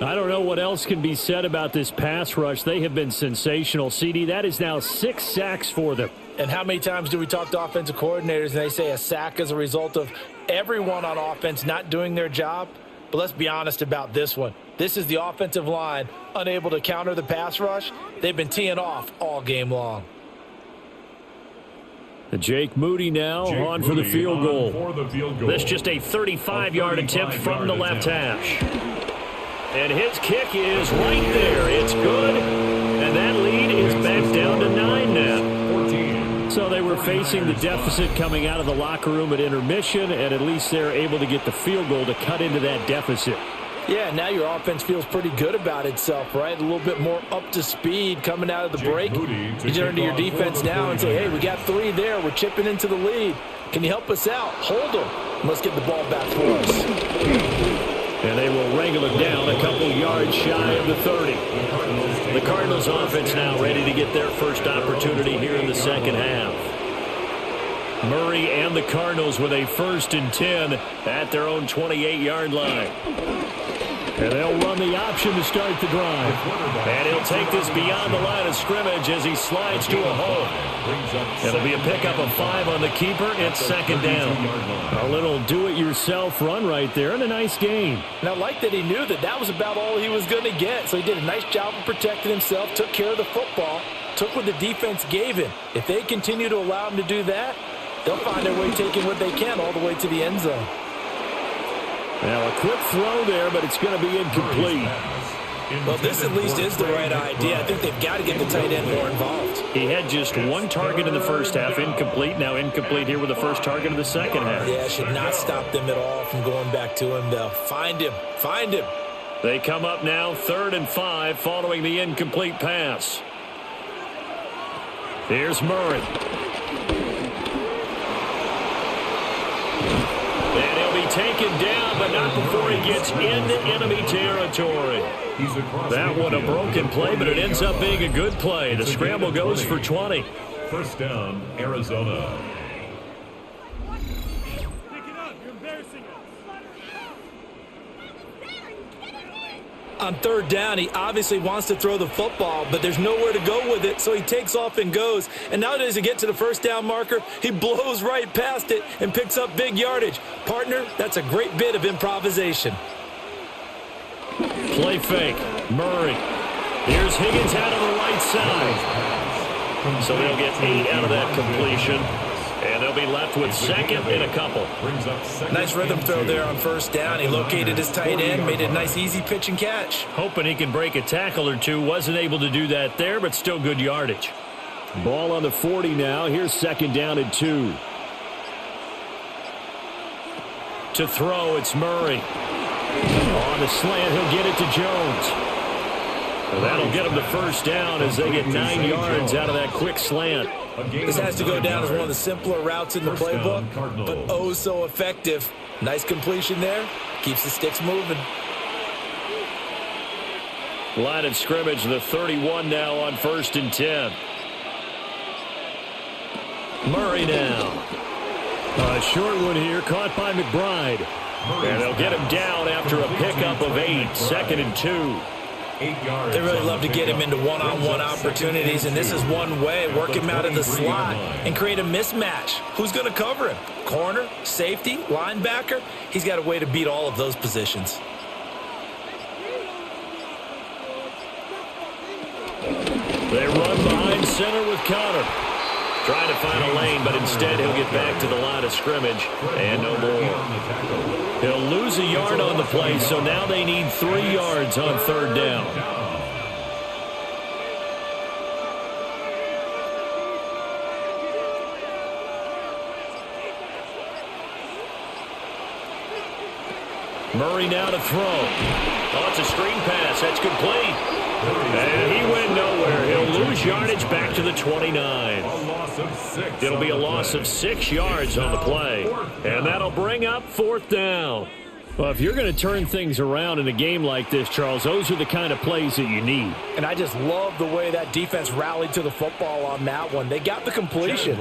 I don't know what else can be said about this pass rush. They have been sensational. CD, that is now 6 sacks for them. And how many times do we talk to offensive coordinators and they say a sack is a result of everyone on offense not doing their job? But let's be honest about this one. This is the offensive line unable to counter the pass rush. They've been teeing off all game long. Jake Moody now on for the field goal. That's just a 35-yard attempt from the left hash. And his kick is right there. It's good. And that lead is back down to 9 now. So they were facing the deficit coming out of the locker room at intermission, and at least they're able to get the field goal to cut into that deficit. Yeah, now your offense feels pretty good about itself, right? A little bit more up to speed coming out of the break. You turn to your defense now and say, hey, we got 3 there. We're chipping into the lead. Can you help us out? Hold them. Let's get the ball back for us. And they will wrangle it down a couple yards shy of the 30. The Cardinals offense now ready to get their first opportunity here in the second half. Murray and the Cardinals with a 1st and 10 at their own 28-yard line. And they'll run the option to start the drive. And he'll take this beyond the line of scrimmage as he slides to a hole. It'll be a pickup of 5 on the keeper. It's 2nd down. A little do-it-yourself run right there and a nice gain. And I like that he knew that that was about all he was going to get. So he did a nice job of protecting himself, took care of the football, took what the defense gave him. If they continue to allow him to do that, they'll find their way taking what they can all the way to the end zone. Now a quick throw there, but it's going to be incomplete. Well, this at least is the right idea. I think they've got to get the tight end more involved. He had just 1 target in the first half, incomplete. Now incomplete here with the first target of the second half. Yeah, should not stop them at all from going back to him. They'll find him. Find him. They come up now 3rd and 5 following the incomplete pass. Here's Murray. And he'll be taken down, but not before he gets into enemy territory. That one a broken play, but it ends up being a good play. The scramble goes for 20. 1st down, Arizona. On 3rd down, he obviously wants to throw the football, but there's nowhere to go with it, so he takes off and goes. And now as he gets to the 1st down marker, he blows right past it and picks up big yardage. Partner, that's a great bit of improvisation. Play fake. Murray. Here's Higgins out on the right side. So they'll get 8 out of that completion. And they'll be left with 2nd and a couple. Nice rhythm throw there on 1st down. He located his tight end, made it a nice easy pitch and catch. Hoping he can break a tackle or two. Wasn't able to do that there, but still good yardage. Ball on the 40 now. Here's 2nd down and 2. To throw, it's Murray. On the slant, he'll get it to Jones. And that'll get him the 1st down as they get 9 yards out of that quick slant. This has to go down as one of the simpler routes in the playbook, but oh so effective. Nice completion there. Keeps the sticks moving. Line of scrimmage, the 31 now on 1st and 10. Murray now. A short one here, caught by McBride. And they'll get him down after a pickup of 8, 2nd and 2. They really love to get him into one-on-one opportunities, and this is one way. Work him out of the slot and create a mismatch. Who's going to cover him? Corner, safety, linebacker? He's got a way to beat all of those positions. They run behind center with Connor. Trying to find a lane, but instead he'll get back to the line of scrimmage and no more. He'll lose a yard on the play, so now they need 3 yards on 3rd down. Murray now to throw. Oh, it's a screen pass. That's complete. And he went nowhere. He'll lose yardage back to the 29. It'll be a loss of 6 yards on the play. And that'll bring up 4th down. Well, if you're going to turn things around in a game like this, Charles, those are the kind of plays that you need. And I just love the way that defense rallied to the football on that one. They got the completion,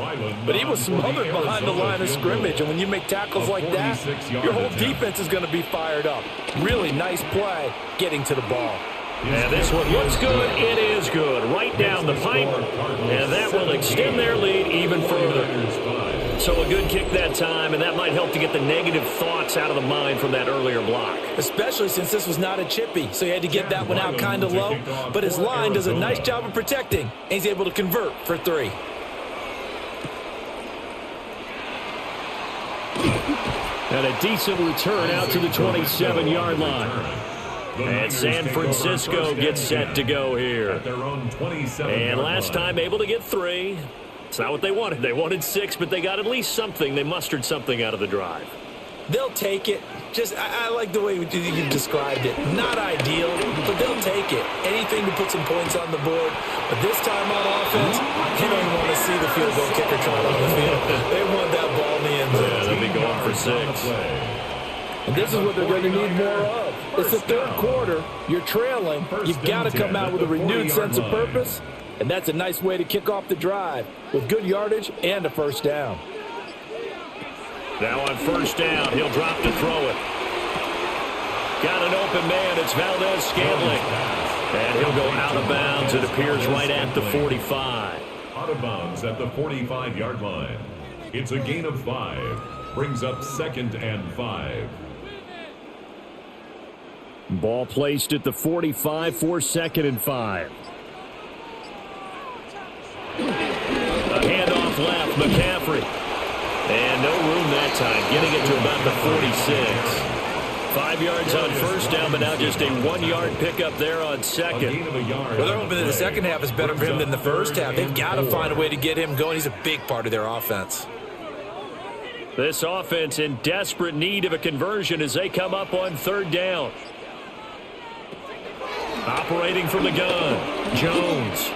but he was smothered behind the line of scrimmage. And when you make tackles like that, your whole defense is going to be fired up. Really nice play getting to the ball. And this one looks good. It is good. Right down the pipe. And that will extend their lead even further. So a good kick that time, and that might help to get the negative thoughts out of the mind from that earlier block. Especially since this was not a chippy, so he had to get that one out kind of low. But his line does a nice job of protecting, and he's able to convert for 3. And a decent return out to the 27-yard line. And San Francisco gets set to go here. And last time able to get 3. It's not what they wanted. They wanted 6, but they got at least something. They mustered something out of the drive. They'll take it. Just, I like the way you described it. Not ideal, but they'll take it. Anything to put some points on the board. But this time on offense, they don't even want to see the field goal kicker trot on the field. They want that ball in the end zone. Yeah, they'll be going for 6. And this is what they're going to need more of. It's the third quarter. You're trailing. You've got to come out with a renewed sense of purpose. And that's a nice way to kick off the drive with good yardage and a first down. Now on first down, he'll drop to throw it. Got an open man. It's Valdez-Scantling. And he'll go out of bounds. It appears right at the 45. Out of bounds at the 45-yard line. It's a gain of 5. Brings up 2nd and 5. Ball placed at the 45 for 2nd and 5. A handoff left, McCaffrey. And no room that time, getting it to about the 46. 5 yards on first down, but now just a 1-yard pickup there on second. Well, they're hoping that the second half is better for him than the first half. They've got to find a way to get him going. He's a big part of their offense. This offense in desperate need of a conversion as they come up on third down. Operating from the gun, Jones.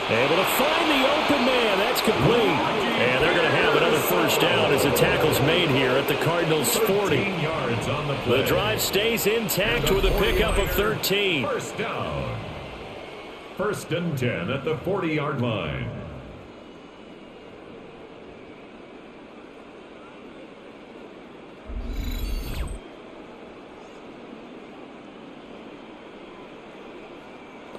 Able to find the open man. That's complete. And they're going to have another first down as the tackle's made here at the Cardinals' 40. The drive stays intact with a pickup of 13. First down. 1st and 10 at the 40-yard line.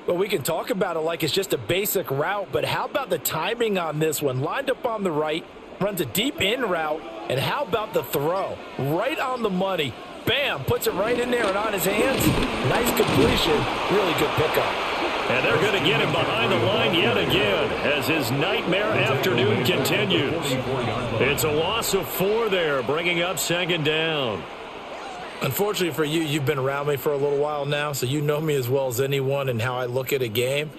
Well, we can talk about it like it's just a basic route, but how about the timing on this one? Lined up on the right, runs a deep in route, and how about the throw? Right on the money. Bam, puts it right in there and on his hands. Nice completion, really good pickup. And they're going to get him behind the line yet again as his nightmare afternoon continues. It's a loss of 4 there, bringing up 2nd down. Unfortunately for you, you've been around me for a little while now, so you know me as well as anyone and how I look at a game.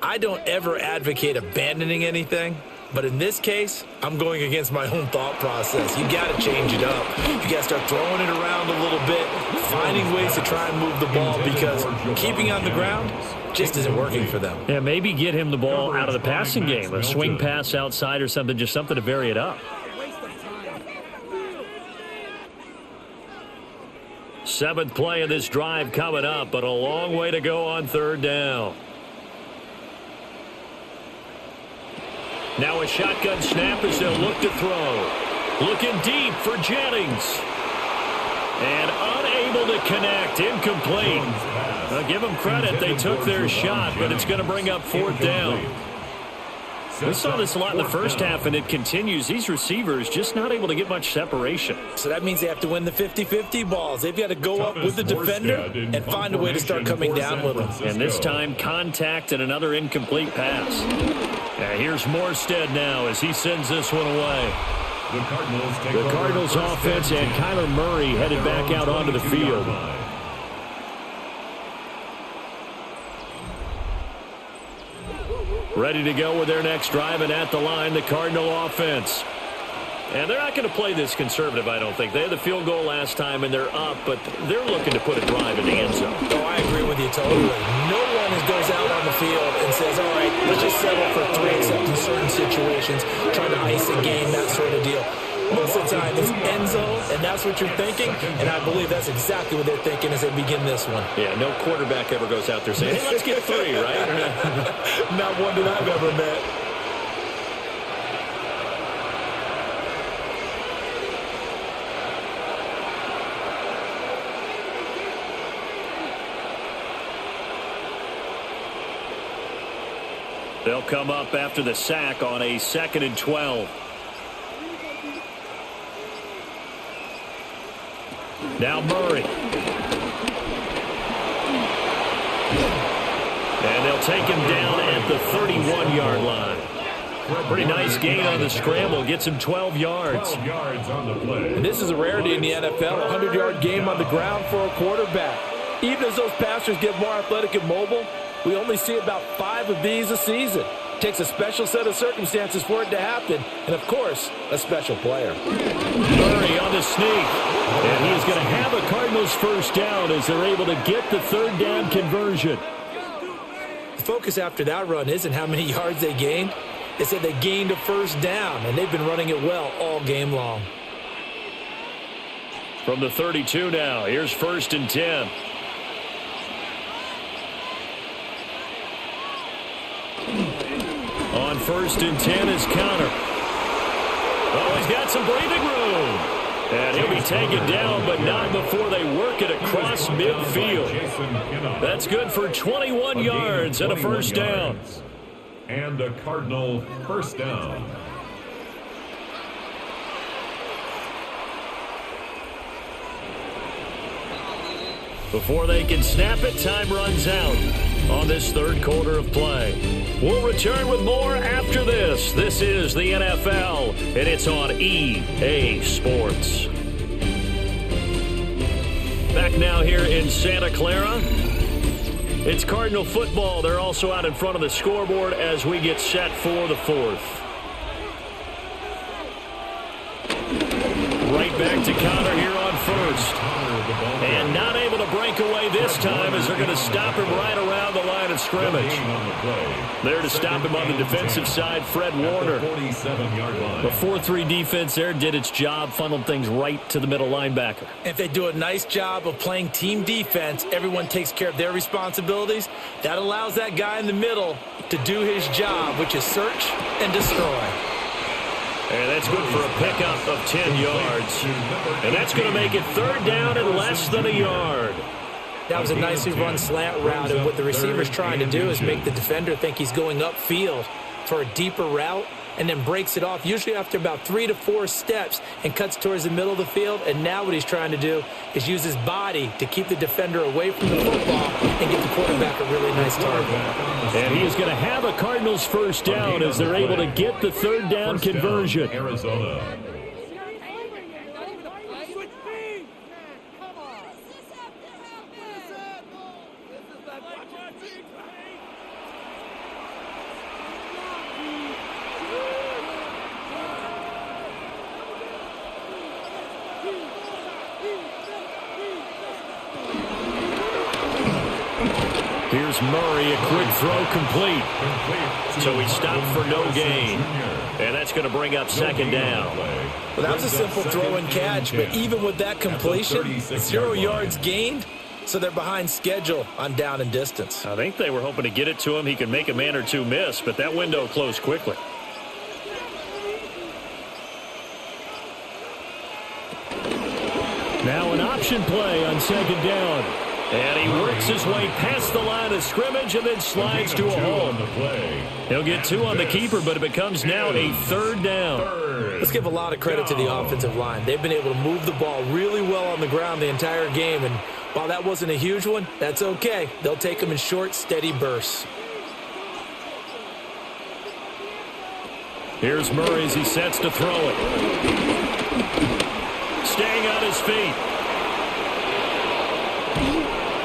I don't ever advocate abandoning anything, but in this case, I'm going against my own thought process. You got to change it up. You got to start throwing it around a little bit, finding ways to try and move the ball because keeping on the ground just isn't working for them. Yeah, maybe get him the ball out of the passing game, a swing pass outside or something, just something to vary it up. 7th play of this drive coming up, but a long way to go on third down. Now a shotgun snap as they'll look to throw. Looking deep for Jennings. And unable to connect. Incomplete. I'll give them credit. They took their shot, but it's going to bring up 4th down. We saw this a lot in the first half, and it continues. These receivers just not able to get much separation. So that means they have to win the 50-50 balls. They've got to go up with the defender and find a way to start coming down with them. And this time, contact and another incomplete pass. Here's Morstead now as he sends this one away. The Cardinals offense and Kyler Murray headed back out onto the field. Ready to go with their next drive, and at the line, the Cardinal offense. And they're not going to play this conservative, I don't think. They had the field goal last time, and they're up, but they're looking to put a drive in the end zone. Oh, I agree with you totally. No one goes out on the field and says, all right, let's just settle for 3 except in certain situations, trying to ice a game, that sort of deal. Most of the time, it's end zone, and that's what you're thinking, and I believe that's exactly what they're thinking as they begin this one. Yeah, no quarterback ever goes out there saying, hey, let's get 3, right? Not one that I've ever met. They'll come up after the sack on a 2nd and 12. Now Murray. And they'll take him down at the 31-yard line. Pretty nice gain on the scramble. Gets him 12 yards. 12 yards on the play. And this is a rarity in the NFL, a 100-yard game on the ground for a quarterback. Even as those passers get more athletic and mobile, we only see about 5 of these a season. It takes a special set of circumstances for it to happen, and, of course, a special player. Murray on the sneak. And he is going to have a Cardinals first down as they're able to get the 3rd down conversion. The focus after that run isn't how many yards they gained. They said they gained a first down, and they've been running it well all game long. From the 32 now, here's 1st and 10. On 1st and 10 is Connor. Oh, he's got some breathing room. And he'll be taken down, but not before they work it across midfield. That's good for 21 yards and a 1st down. And a Cardinal 1st down. Before they can snap it, time runs out on this 3rd quarter of play. We'll return with more after this. This is the NFL, and it's on EA Sports. Back now here in Santa Clara. It's Cardinal football. They're also out in front of the scoreboard as we get set for the 4th. Right back to Connor here on 1st. And not able to break away this time as they're going to stop him right around the line of scrimmage. There to stop him on the defensive side, Fred Warner. The 4-3 defense there did its job, funneled things right to the middle linebacker. If they do a nice job of playing team defense, everyone takes care of their responsibilities. That allows that guy in the middle to do his job, which is search and destroy. And that's good for a pickup of 10 yards. And that's going to make it 3rd down and less than a yard. That was a nicely run slant route, and what the receiver's trying to do is make the defender think he's going upfield for a deeper route, and then breaks it off, usually after about 3 to 4 steps, and cuts towards the middle of the field. And now what he's trying to do is use his body to keep the defender away from the football and get the quarterback a really nice target. And he is going to have a Cardinals 1st down as they're able to get the 3rd down conversion. Arizona. Here's Murray, a quick throw complete. So he stopped for no gain. And that's going to bring up 2nd down. Well, that was a simple throw and catch, but even with that completion, 0 yards gained, so they're behind schedule on down and distance. I think they were hoping to get it to him. He could make a man or two miss, but that window closed quickly. Now an option play on 2nd down. And he works his way past the line of scrimmage and then slides to a hole. He'll get 2 on the keeper, but it becomes now a 3rd down. Let's give a lot of credit to the offensive line. They've been able to move the ball really well on the ground the entire game, and while that wasn't a huge one, that's okay. They'll take them in short, steady bursts. Here's Murray as he sets to throw it. Staying on his feet.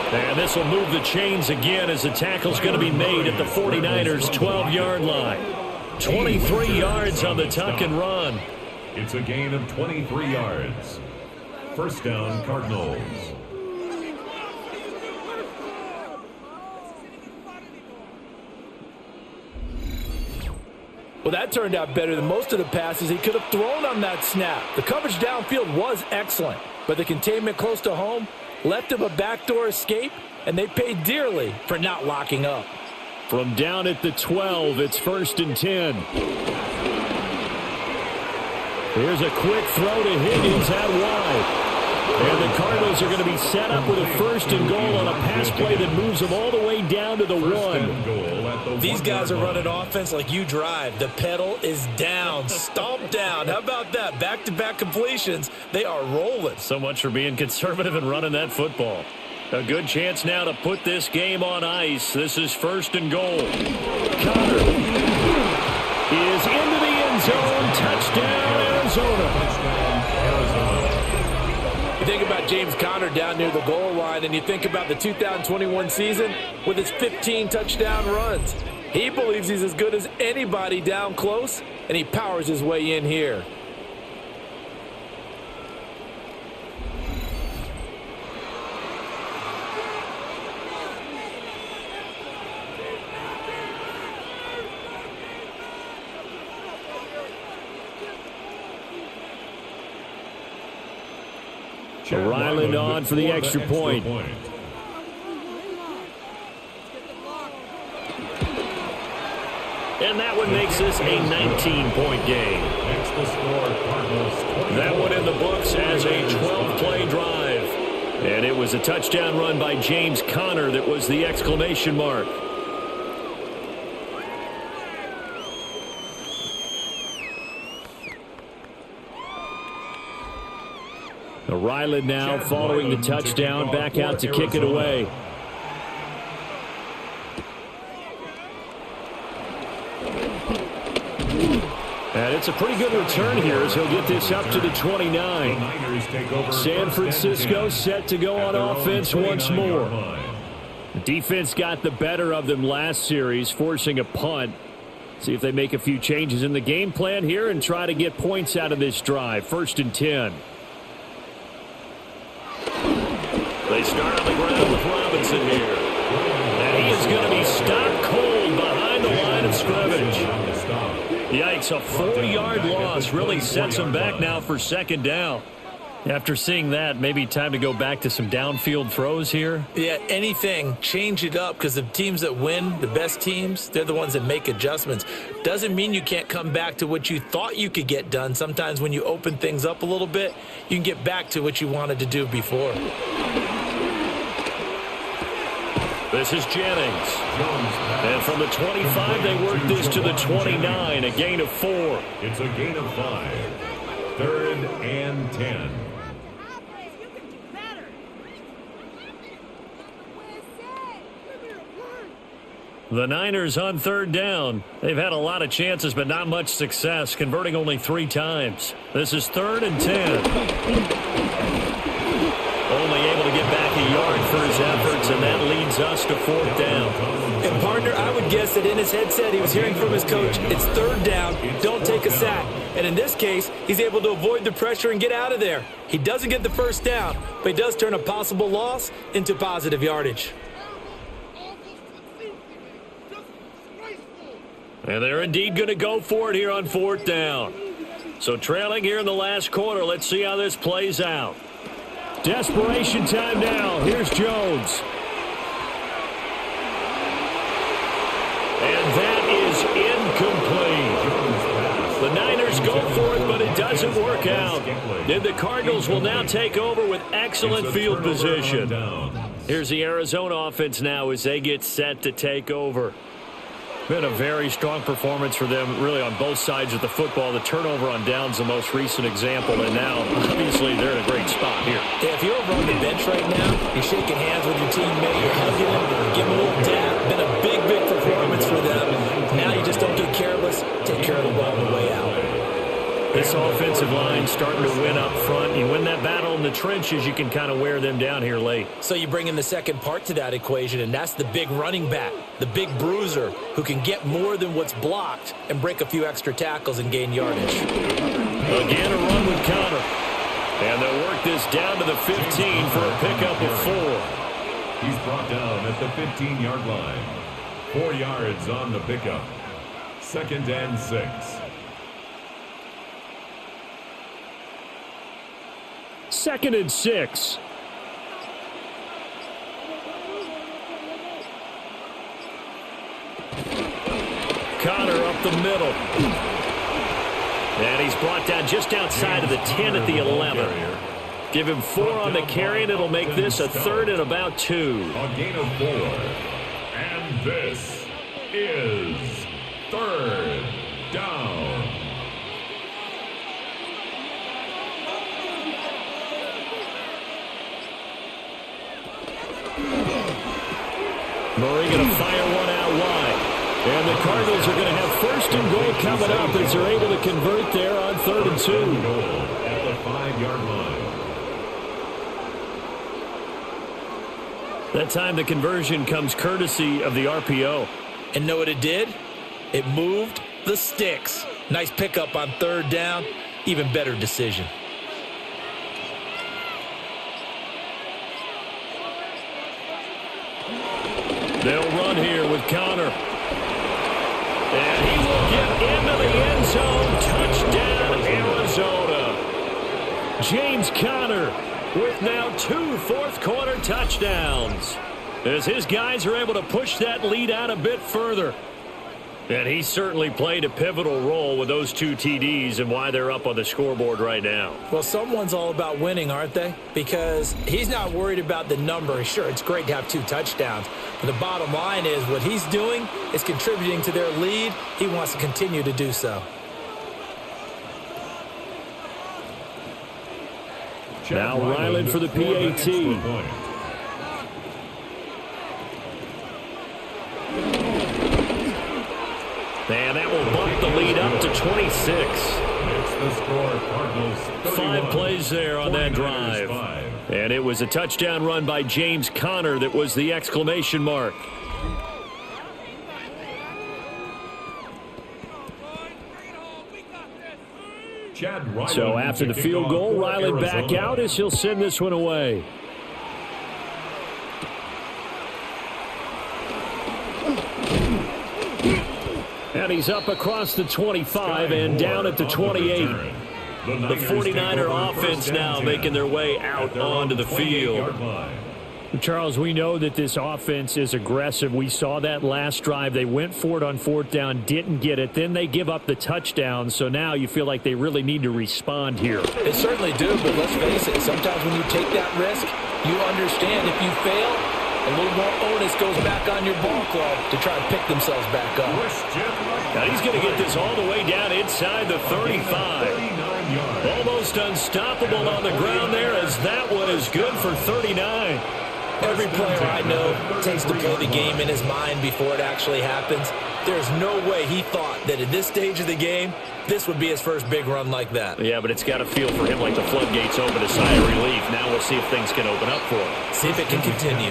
And this will move the chains again as the tackle's going to be made at the 49ers' 12-yard line. 23 yards on the tuck and run. It's a gain of 23 yards. 1st down, Cardinals. Well, that turned out better than most of the passes he could have thrown on that snap. The coverage downfield was excellent, but the containment close to home left him a backdoor escape, and they paid dearly for not locking up. From down at the 12, it's 1st and 10. Here's a quick throw to Higgins out wide. And the Cardinals are going to be set up with a 1st and goal on a pass play that moves them all the way down to the 1. These guys are running offense like you drive. The pedal is down, stomped down. How about that? Back-to-back completions. They are rolling. So much for being conservative and running that football. A good chance now to put this game on ice. This is 1st and goal. Connor is into the end zone. Touchdown, Arizona. You think about James Conner down near the goal line, and you think about the 2021 season with his 15 touchdown runs. He believes he's as good as anybody down close, and he powers his way in here. Ryland on for the extra point. And that one makes this a 19-point game. That one in the books as a 12-play drive. And it was a touchdown run by James Conner that was the exclamation mark. Ryland now following the touchdown, back out to kick it away. And it's a pretty good return here as he'll get this up to the 29. San Francisco set to go on offense once more. The defense got the better of them last series, forcing a punt. See if they make a few changes in the game plan here and try to get points out of this drive. 1st and 10. They start on the ground with Robinson here. And he is going to be stopped cold behind the line of scrimmage. Yikes, a 4-yard loss really sets him back now for 2nd down. After seeing that, maybe time to go back to some downfield throws here. Yeah, anything. Change it up because the teams that win, the best teams, they're the ones that make adjustments. Doesn't mean you can't come back to what you thought you could get done. Sometimes when you open things up a little bit, you can get back to what you wanted to do before. This is Jennings. And from the 25, they work this to the 29, a gain of 4. It's a gain of 5. 3rd and 10. The Niners on 3rd down. They've had a lot of chances, but not much success, converting only 3 times. This is 3rd and 10. Only able to get back a yard for his efforts, and that leads us to 4th down. And, partner, I would guess that in his headset he was hearing from his coach, it's 3rd down, don't take a sack. And in this case, he's able to avoid the pressure and get out of there. He doesn't get the 1st down, but he does turn a possible loss into positive yardage. And they're indeed going to go for it here on 4th down. So trailing here in the last quarter, let's see how this plays out. Desperation time now. Here's Jones. And that is incomplete. The Niners go for it, but it doesn't work out. And the Cardinals will now take over with excellent field position. Here's the Arizona offense now as they get set to take over. Been a very strong performance for them, really, on both sides of the football. The turnover on downs the most recent example, and now, obviously, they're in a great spot here. Yeah, if you're over on the bench right now, you're shaking hands with your teammate, you're hugging him, giving him a little dab. Been a big, big performance for them. Now you just don't get careless. Take care of the ball on the way out. This offensive line starting to win up front. You win that battle in the trenches, you can kind of wear them down here late. So you bring in the second part to that equation, and that's the big running back, the big bruiser, who can get more than what's blocked and break a few extra tackles and gain yardage. Again, a run with Conner. And they'll work this down to the 15 for a pickup of 4. He's brought down at the 15-yard line. 4 yards on the pickup. 2nd and 6. 2nd and 6. Conner up the middle. And he's brought down just outside of the 10 at the 11. Give him 4 on the carry, and it'll make this a 3rd and about 2. A gain of 4. And this is 3rd down. Murray going to fire one out wide. And the Cardinals are going to have 1st and goal coming up as they're able to convert there on 3rd and 2. At the 5-yard line. That time the conversion comes courtesy of the RPO. And know what it did? It moved the sticks. Nice pickup on 3rd down. Even better decision. They'll run here with Conner. And he will get into the end zone. Touchdown, Arizona. James Conner with now 2 fourth-quarter touchdowns, as his guys are able to push that lead out a bit further. And he certainly played a pivotal role with those 2 TDs and why they're up on the scoreboard right now. Well, someone's all about winning, aren't they? Because he's not worried about the number. Sure, it's great to have 2 touchdowns. But the bottom line is what he's doing is contributing to their lead. He wants to continue to do so. Now Ryland for the PAT. And that will bump the lead up to 26. It's the score, Cardinals 31, 5 plays there on that drive. 5. And it was a touchdown run by James Conner that was the exclamation mark. So after the field goal, Ryland back out as he'll send this one away. And he's up across the 25 and down at the 28. The 49er offense now making their way out onto the field. Charles, we know that this offense is aggressive. We saw that last drive. They went for it on 4th down, didn't get it. Then they give up the touchdown. So now you feel like they really need to respond here. They certainly do, but let's face it. Sometimes when you take that risk, you understand if you fail, a little more onus goes back on your ball club to try to pick themselves back up. Now he's going to get this all the way down inside the 35. Almost unstoppable on the ground there, as that one is good for 39. Every player I know tends to play the game in his mind before it actually happens. There's no way he thought that at this stage of the game, this would be his first big run like that. Yeah, but it's got to feel for him like the floodgates open, a sigh of relief. Now we'll see if things can open up for him. See if it can continue.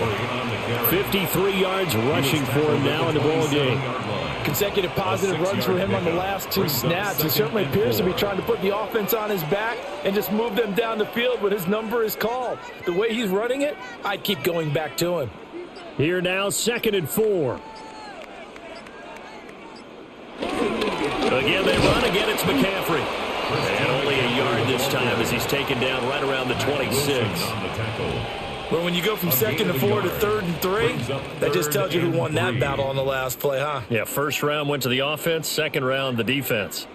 53 yards rushing for him now in the ball game. Consecutive positive runs for him on the last 2 snaps. He certainly appears to be trying to put the offense on his back and just move them down the field when his number is called. The way he's running it, I'd keep going back to him. Here now, 2nd and 4. Again, they run. Again, it's McCaffrey. And only a yard this time as he's taken down right around the 26. Well, when you go from 2nd and 4 to 3rd and 3, that just tells you who won that battle on the last play, huh? Yeah, first round went to the offense, second round the defense.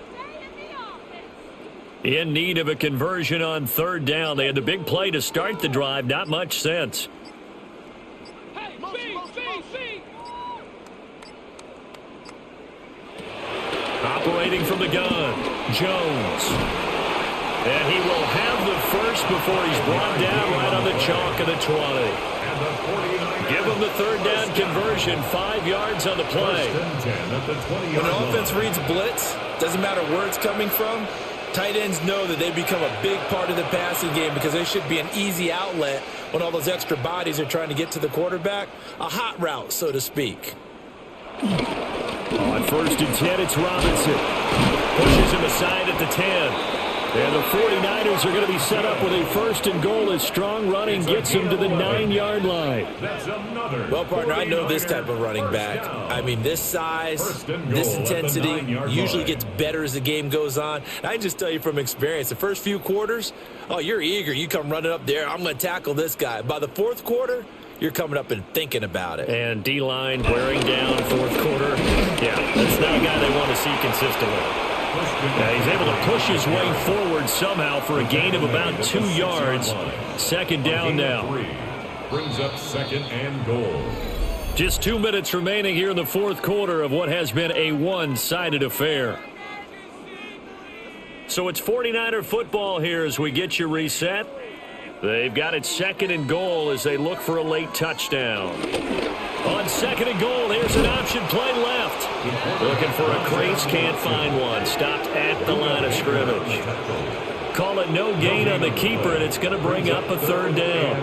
In need of a conversion on 3rd down. They had the big play to start the drive. Not much sense. Operating from the gun, Jones. And he will have the first before he's brought down right on the chalk of the 20. Give him the 3rd down conversion, 5 yards on the play. When an offense reads blitz, doesn't matter where it's coming from, tight ends know that they become a big part of the passing game because they should be an easy outlet when all those extra bodies are trying to get to the quarterback. A hot route, so to speak. On 1st and 10, it's Robinson. Pushes him aside at the 10. And the 49ers are going to be set up with a 1st and goal as strong running gets him to the 9-yard line. Well, partner, I know this type of running back. I mean, this size, this intensity usually gets better as the game goes on. I just tell you from experience, the first few quarters, oh, you're eager. You come running up there. I'm going to tackle this guy. By the 4th quarter, you're coming up and thinking about it. And D-line wearing down 4th quarter. Yeah, that's not a guy they want to see consistently. Now he's able to push his way forward somehow for a gain of about 2 yards. 2nd down now. Brings up 2nd and goal. Just 2 minutes remaining here in the 4th quarter of what has been a one-sided affair. So it's 49er football here as we get you reset. They've got it 2nd and goal as they look for a late touchdown. On 2nd and goal, here's an option play left. Looking for a crease, can't find one. Stopped at the line of scrimmage. Call it no gain on the keeper, and it's going to bring up a 3rd down.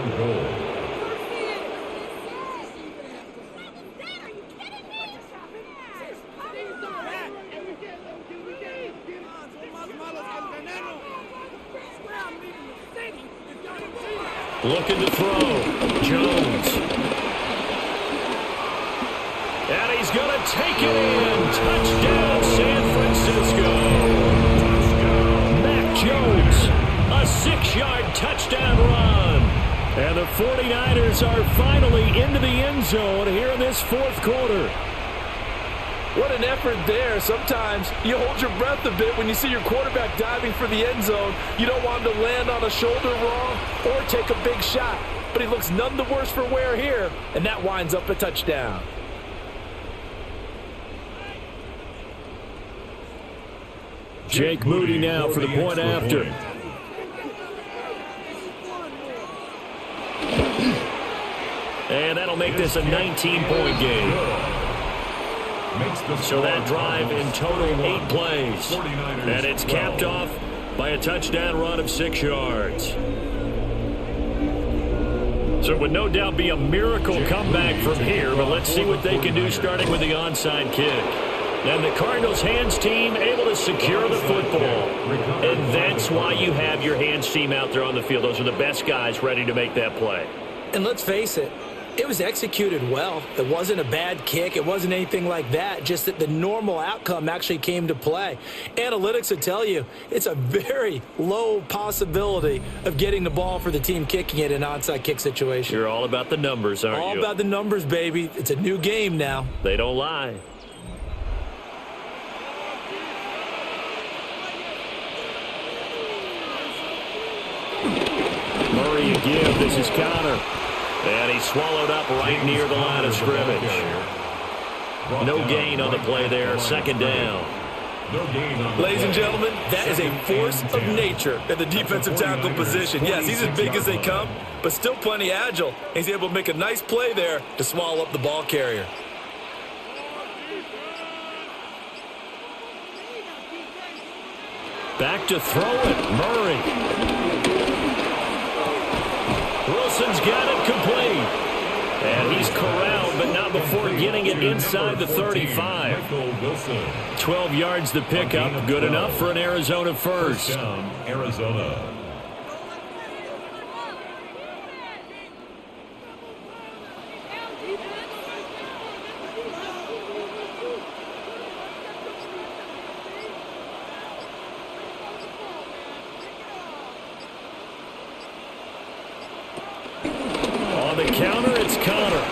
Looking to throw. Jones. And he's going to take it in. Touchdown, San Francisco. Mac Jones. A 6-yard touchdown run. 49ers are finally into the end zone here in this fourth quarter. What an effort there. Sometimes you hold your breath a bit when you see your quarterback diving for the end zone. You don't want him to land on a shoulder wrong or take a big shot. But he looks none the worse for wear here, and that winds up a touchdown. Jake Moody now for the point after. And that'll make this a 19-point game. So that drive in total 8 plays. And it's capped off by a touchdown run of 6 yards. So it would no doubt be a miracle comeback from here, but let's see what they can do starting with the onside kick. And the Cardinals hands team able to secure the football. And that's why you have your hands team out there on the field. Those are the best guys ready to make that play. And let's face it, it was executed well. It wasn't a bad kick. It wasn't anything like that. Just that the normal outcome actually came to play. Analytics will tell you it's a very low possibility of getting the ball for the team kicking it in an onside kick situation. You're all about the numbers, aren't you? All about the numbers, baby. It's a new game now. They don't lie. Murray again. This is Connor. And he's swallowed up right near the line of scrimmage. No gain on the play there. Second down. Ladies and gentlemen, that is a force of nature at the defensive tackle position. Yes, he's as big as they come, but still plenty agile. He's able to make a nice play there to swallow up the ball carrier. Back to throw it. Murray. Wilson's got it complete. And he's corralled, but not before getting it inside the 35. 12 yards to pick up. Good enough for an Arizona first. Arizona. The counter, it's Connor.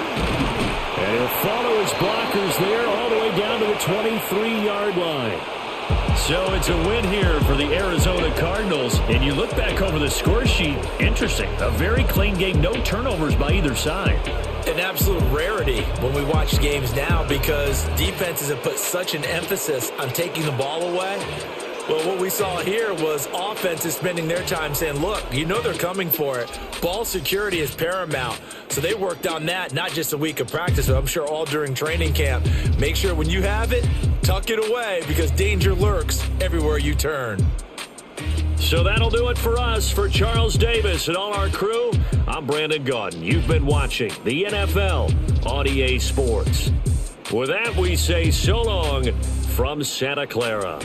And he'll follow his blockers there all the way down to the 23-yard line. So it's a win here for the Arizona Cardinals. And you look back over the score sheet, interesting. A very clean game, no turnovers by either side. An absolute rarity when we watch games now because defenses have put such an emphasis on taking the ball away. Well, what we saw here was offenses spending their time saying, look, you know they're coming for it. Ball security is paramount. So they worked on that, not just a week of practice, but I'm sure all during training camp. Make sure when you have it, tuck it away because danger lurks everywhere you turn. So that'll do it for us. For Charles Davis and all our crew, I'm Brandon Gaudin. You've been watching the NFL on EA Sports. With that, we say so long from Santa Clara.